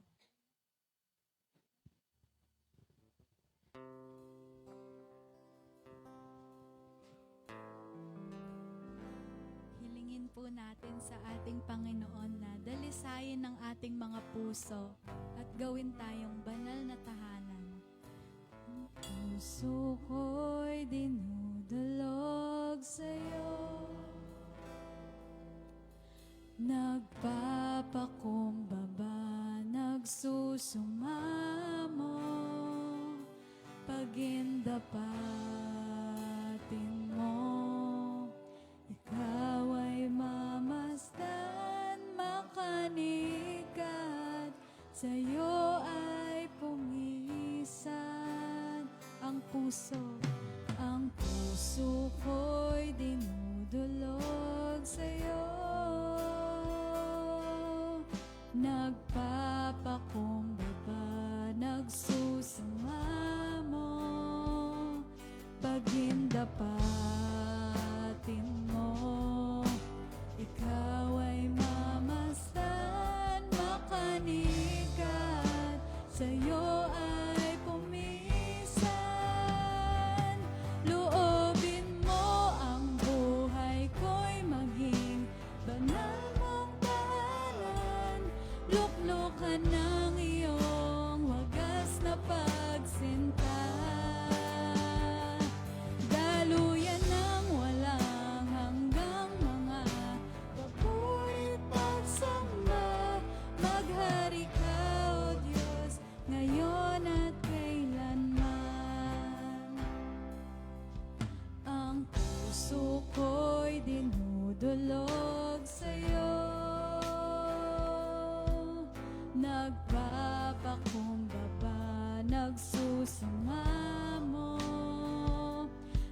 Hilingin po natin sa ating Panginoon na dalisayin ang ating mga puso at gawin tayong banal na tahanan. Ang puso ko'y dinudulog sa'yo, nagpapakumbaba, nagsusumamo, pagindapatin mo, ikaw ay mamasdan, makanikat, sa'yo ay pumisan ang puso ko'y dinudulog sa'yo, nagpapakumbaba, nagsusumamo, pagindapatin mo, ikaw ay mamasdan, makanikat, sa'yo ay pumisan. Loobin mo ang buhay ko'y maging banal mong tahanan, luklukan ng iyong wagas na pagsinta, daluyan ng walang hanggang mga papurit pagsamba, maghari ka, O Diyos, ngayon at kailanman. Ang puso ko'y dinudulog sa'yo, nagpapakumbaba, nagsusumamo,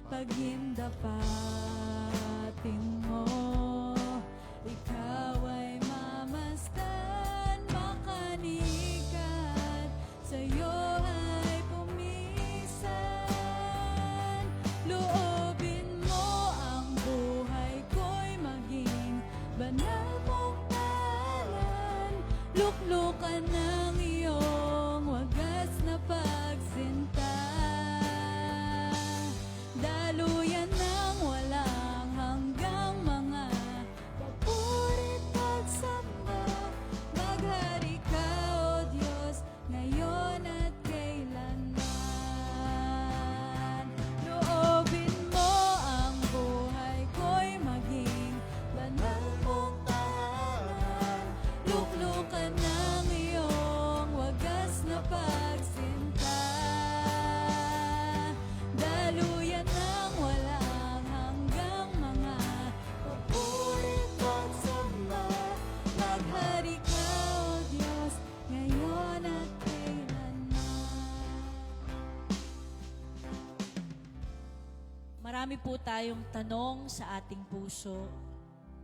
pagindapatin mo, ikaw ay mamasdan, Marami po tayong tanong sa ating puso.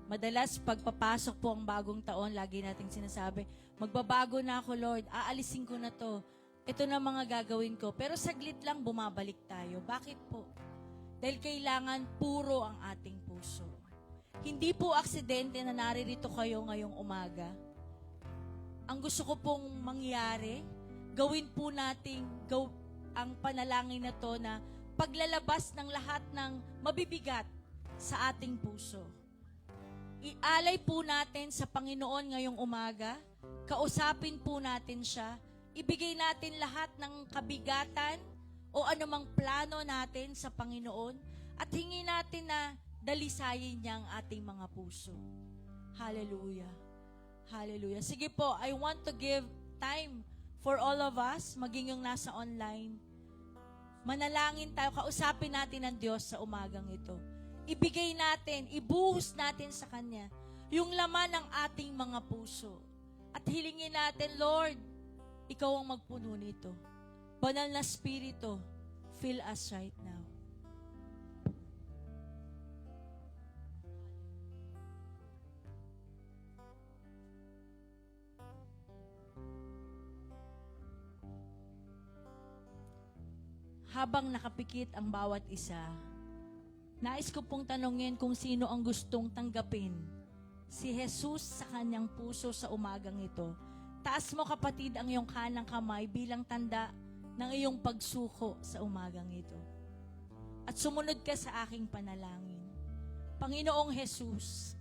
Madalas, pagpapasok po ang bagong taon, lagi nating sinasabi, magbabago na ako, Lord, aalisin ko na to. Ito na mga gagawin ko. Pero saglit lang, bumabalik tayo. Bakit po? Dahil kailangan puro ang ating puso. Hindi po aksidente na naririto kayo ngayong umaga. Ang gusto ko pong mangyari, gawin po nating ang panalangin na to na paglalabas ng lahat ng mabibigat sa ating puso. Ialay po natin sa Panginoon ngayong umaga, kausapin po natin siya, ibigay natin lahat ng kabigatan o anumang plano natin sa Panginoon at hingi natin na dalisayin niya ang ating mga puso. Hallelujah. Hallelujah. Sige po, I want to give time for all of us, maging yung nasa online. Manalangin tayo, kausapin natin ang Diyos sa umagang ito. Ibigay natin, ibuhos natin sa Kanya yung laman ng ating mga puso. At hilingin natin, Lord, Ikaw ang magpuno nito. Banal na Espiritu, fill us right now. Habang nakapikit ang bawat isa, nais ko pong tanungin kung sino ang gustong tanggapin si Jesus sa kanyang puso sa umagang ito. Taas mo, kapatid, ang iyong kanang kamay bilang tanda ng iyong pagsuko sa umagang ito. At sumunod ka sa aking panalangin. Panginoong Jesus,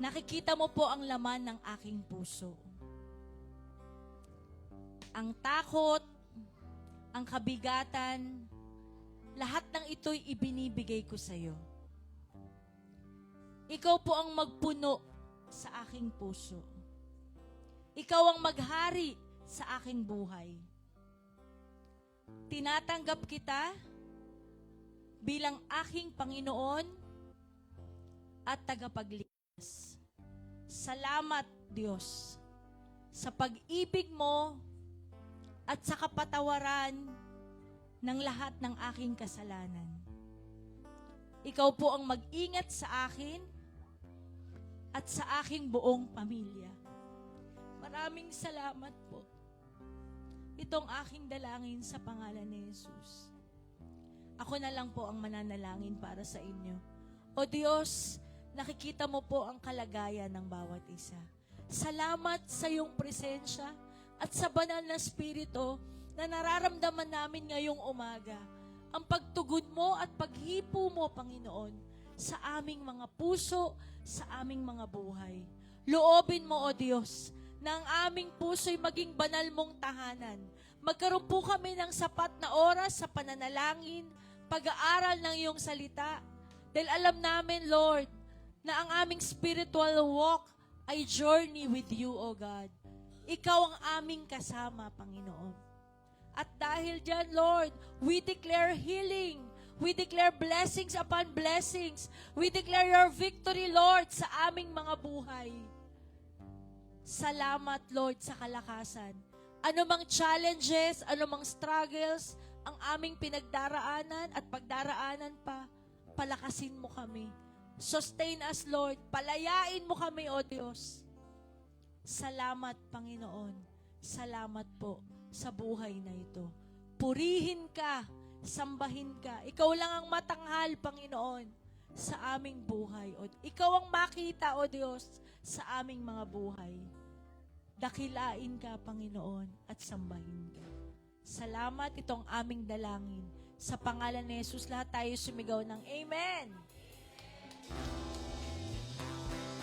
nakikita mo po ang laman ng aking puso. Ang takot, ang kabigatan, lahat ng ito'y ibinibigay ko sa iyo. Ikaw po ang magpuno sa aking puso. Ikaw ang maghari sa aking buhay. Tinatanggap kita bilang aking Panginoon at tagapagligtas. Salamat, Diyos, sa pag-ibig mo at sa kapatawaran ng lahat ng aking kasalanan. Ikaw po ang mag-ingat sa akin at sa aking buong pamilya. Maraming salamat po. Itong aking dalangin sa pangalan ni Jesus. Ako na lang po ang mananalangin para sa inyo. O Diyos, nakikita mo po ang kalagayan ng bawat isa. Salamat sa iyong presensya at sa banal na Espiritu na nararamdaman namin ngayong umaga. Ang pagtugod mo at paghipo mo, Panginoon, sa aming mga puso, sa aming mga buhay. Loobin mo, O Diyos, na ang aming puso'y maging banal mong tahanan. Magkaroon po kami ng sapat na oras sa pananalangin, pag-aaral ng iyong salita. Dahil alam namin, Lord, na ang aming spiritual walk ay journey with you, O God. Ikaw ang aming kasama, Panginoon. At dahil dyan, Lord, we declare healing. We declare blessings upon blessings. We declare your victory, Lord, sa aming mga buhay. Salamat, Lord, sa kalakasan. Anumang challenges, anumang struggles, ang aming pinagdaraanan at pagdaraanan pa, palakasin mo kami. Sustain us, Lord. Palayain mo kami, O Diyos. Salamat, Panginoon. Salamat po sa buhay na ito. Purihin ka, sambahin ka. Ikaw lang ang matanghal, Panginoon, sa aming buhay. O, ikaw ang makita, O Diyos, sa aming mga buhay. Dakilain ka, Panginoon, at sambahin ka. Salamat, itong aming dalangin. Sa pangalan ni Jesus, lahat tayo sumigaw ng Amen.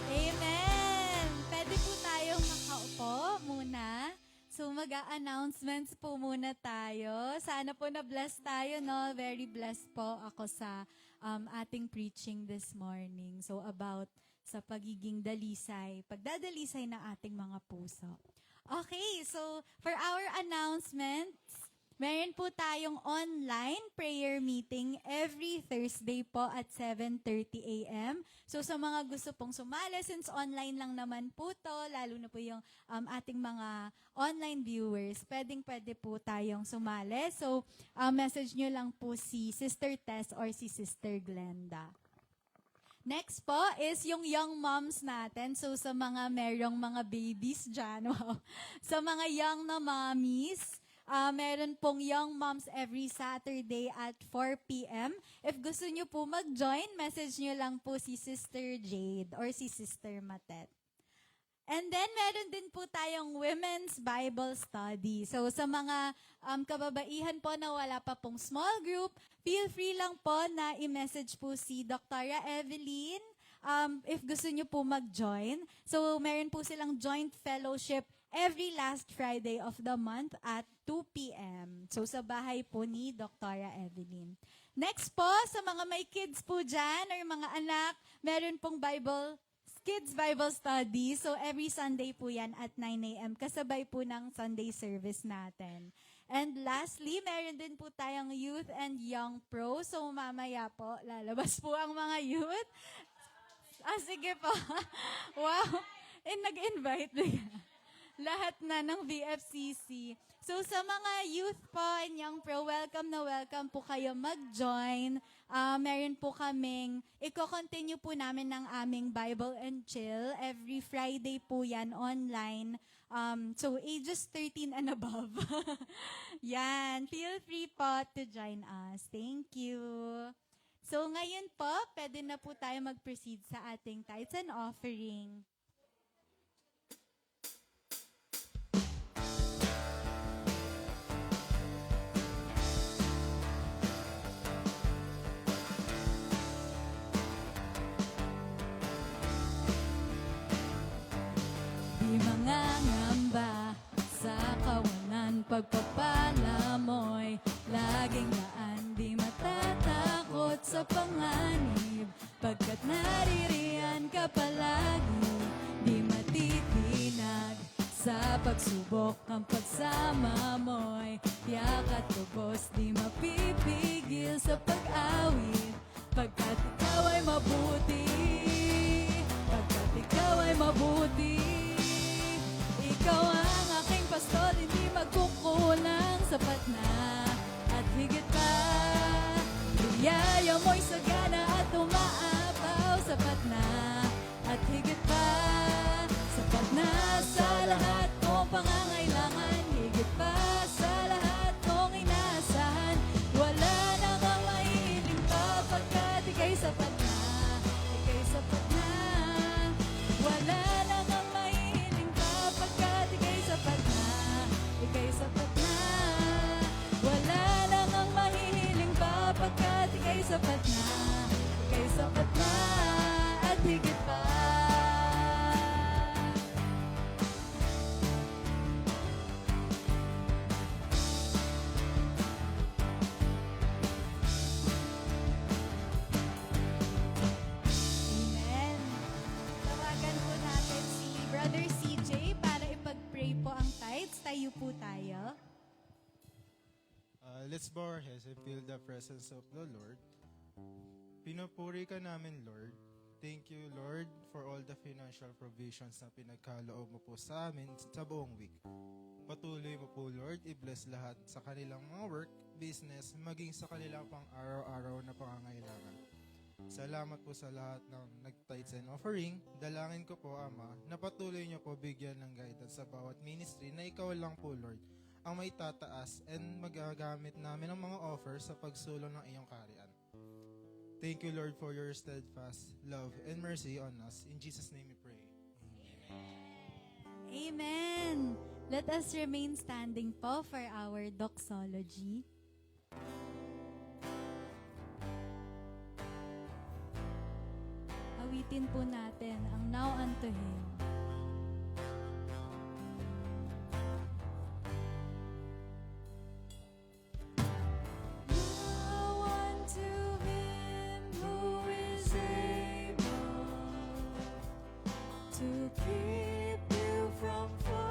Amen! Pwede po tayong makaupo muna. So mag-a-announcements po muna tayo. Sana po na-bless tayo, no? Very blessed po ako sa ating preaching this morning. So about sa pagiging dalisay, pagdadalisay ng ating mga puso. Okay, so for our announcements, Meron po tayong online prayer meeting every Thursday po at 7:30 a.m. So sa mga gusto pong sumali, since online lang naman po to, lalo na po yung ating mga online viewers, pwede po tayong sumali. So message nyo lang po si Sister Tess or si Sister Glenda. Next po is yung young moms natin. So sa mga merong mga babies dyan, wow. Sa mga young na mommies, meron pong Young Moms every Saturday at 4 p.m. If gusto nyo po mag-join, message nyo lang po si Sister Jade or si Sister Matet. And then, meron din po tayong Women's Bible Study. So, sa mga kababaihan po na wala pa pong small group, feel free lang po na i-message po si Dr. Evelyn if gusto nyo po mag-join. So, meron po silang joint fellowship every last Friday of the month at 2 p.m. So, sa bahay po ni Dr. Evelyn. Next po, sa mga may kids po dyan or mga anak, meron pong Kids Bible Study. So, every Sunday po yan at 9 a.m. Kasabay po ng Sunday service natin. And lastly, meron din po tayong Youth and Young Pro. So, mamaya po, lalabas po ang mga youth. Sige po. Wow. Nag-invite lahat na ng VFCC. So sa mga youth po and young pro, welcome po kayo mag-join. Meron po kaming, i-continue po namin ng aming Bible and Chill. Every Friday po yan online. So ages 13 and above. Yan. Feel free po to join us. Thank you. So ngayon po, pwede na po tayo mag-proceed sa ating tithes and offering. Di mangangamba sa kawalan, pagpapala mo'y laging daan. Di matatakot sa panganib, pagkat naririyan ka palagi. Di matitinag sa pagsubok, ang pagsama mo'y tiyak at lubos. Di mapipigil sa pag-awit, pagkat ikaw ay mabuti. Pagkat ikaw ay mabuti. Ikaw ang aking pastor, hindi magkukulang, sapat na at higit pa. Biyaya mo'y sagana at umaapaw, sapat na at higit pa. Sapat na sa lahat kong pangangailangan, higit pa sa lahat kong inaasahan. Wala na kang mahihiling pa, pagkat ika'y sapat na, ika'y sapat na. Wala na kang mahihiling pa, pagkat ika'y sapat na, ika'y sapat na. Wala na kang mahihiling pa, pagkat ika'y sapat na, ika'y sapat na at higit pa. Amen. Tawagan po natin si Brother CJ para ipag-pray po ang tithes. Tayo po tayo. Let's bow our heads and feel the presence of the Lord. Pinupuri ka namin, Lord. Thank you, Lord, for all the financial provisions na pinagkaloob mo po sa amin sa buong week. Patuloy mo po, Lord, i-bless lahat sa kanilang mga work, business, maging sa kanilang pang araw-araw na pangangailangan. Salamat po sa lahat ng nag-tithes and offering. Dalangin ko po, Ama, na patuloy niyo po bigyan ng guidance sa bawat ministry na ikaw lang po, Lord, ang may tataas and magagamit namin ang mga offers sa pagsulong ng iyong kaharian. Thank you, Lord, for your steadfast love and mercy on us. In Jesus' name we pray. Amen. Let us remain standing po for our doxology. Awitin po natin ang Now Unto Him. Now unto Him who is able to keep you from falling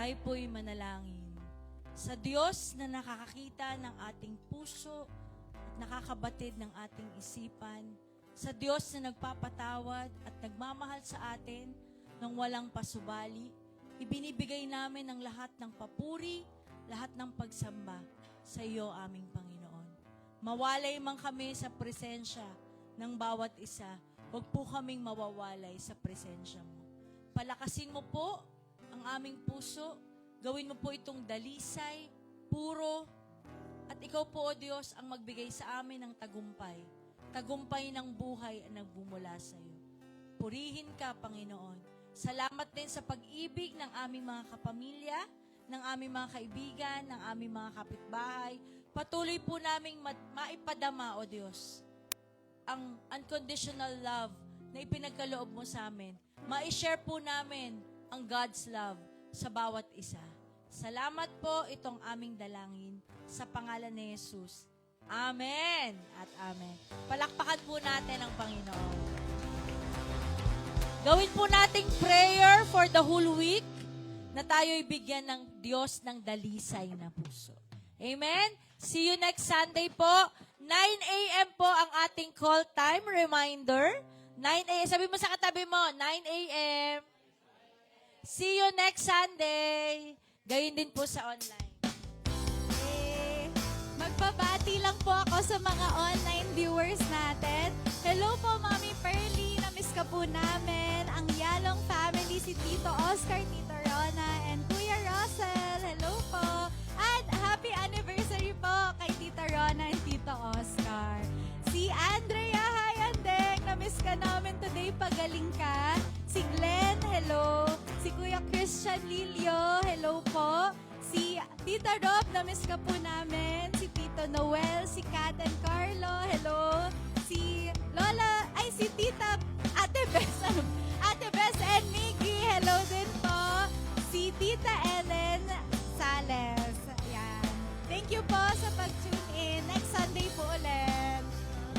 Tayo po'y manalangin. Sa Diyos na nakakakita ng ating puso at nakakabatid ng ating isipan, sa Diyos na nagpapatawad at nagmamahal sa atin nang walang pasubali, ibinibigay namin ang lahat ng papuri, lahat ng pagsamba sa iyo, aming Panginoon. Mawalay man kami sa presensya ng bawat isa, huwag po kaming mawawalay sa presensya mo. Palakasin mo po ang aming puso, gawin mo po itong dalisay, puro, at ikaw po, O Diyos, ang magbigay sa amin ng tagumpay. Tagumpay ng buhay ang nagbumula sa iyo. Purihin ka, Panginoon. Salamat din sa pag-ibig ng aming mga kapamilya, ng aming mga kaibigan, ng aming mga kapitbahay. Patuloy po naming maipadama, O Diyos, ang unconditional love na ipinagkaloob mo sa amin. Ma-share po namin ang God's love sa bawat isa. Salamat po itong aming dalangin sa pangalan ni Jesus. Amen at amen. Palakpakan po natin ang Panginoon. Gawin po nating prayer for the whole week na tayo'y bigyan ng Diyos ng dalisay na puso. Amen? See you next Sunday po. 9 a.m. po ang ating call time reminder. 9 a.m. Sabi mo sa katabi mo, 9 a.m. See you next Sunday. Gayun din po sa online. Magbabati lang po ako sa mga online viewers natin. Hello po, Mami Pearly. Namiss ka po namin. Ang Yalong family, si Tito Oscar, Tito Rona, and Kuya Russell. Hello po. At happy anniversary po kay Tita Rona and Tito Oscar. Si Andrea, hi Andeng. Namiss ka namin today. Pagaling ka. Si Glenn, hello. Si Kuya Christian Lilio, hello po. Si Tita Rob, namiss ka po namin. Si Tito Noel, si Kat and Carlo, hello. Si Lola, ay si Tita Ate Bess, Ate Bess and Miggy, hello din po. Si Tita Ellen Sales, ayan. Thank you po sa pag-tune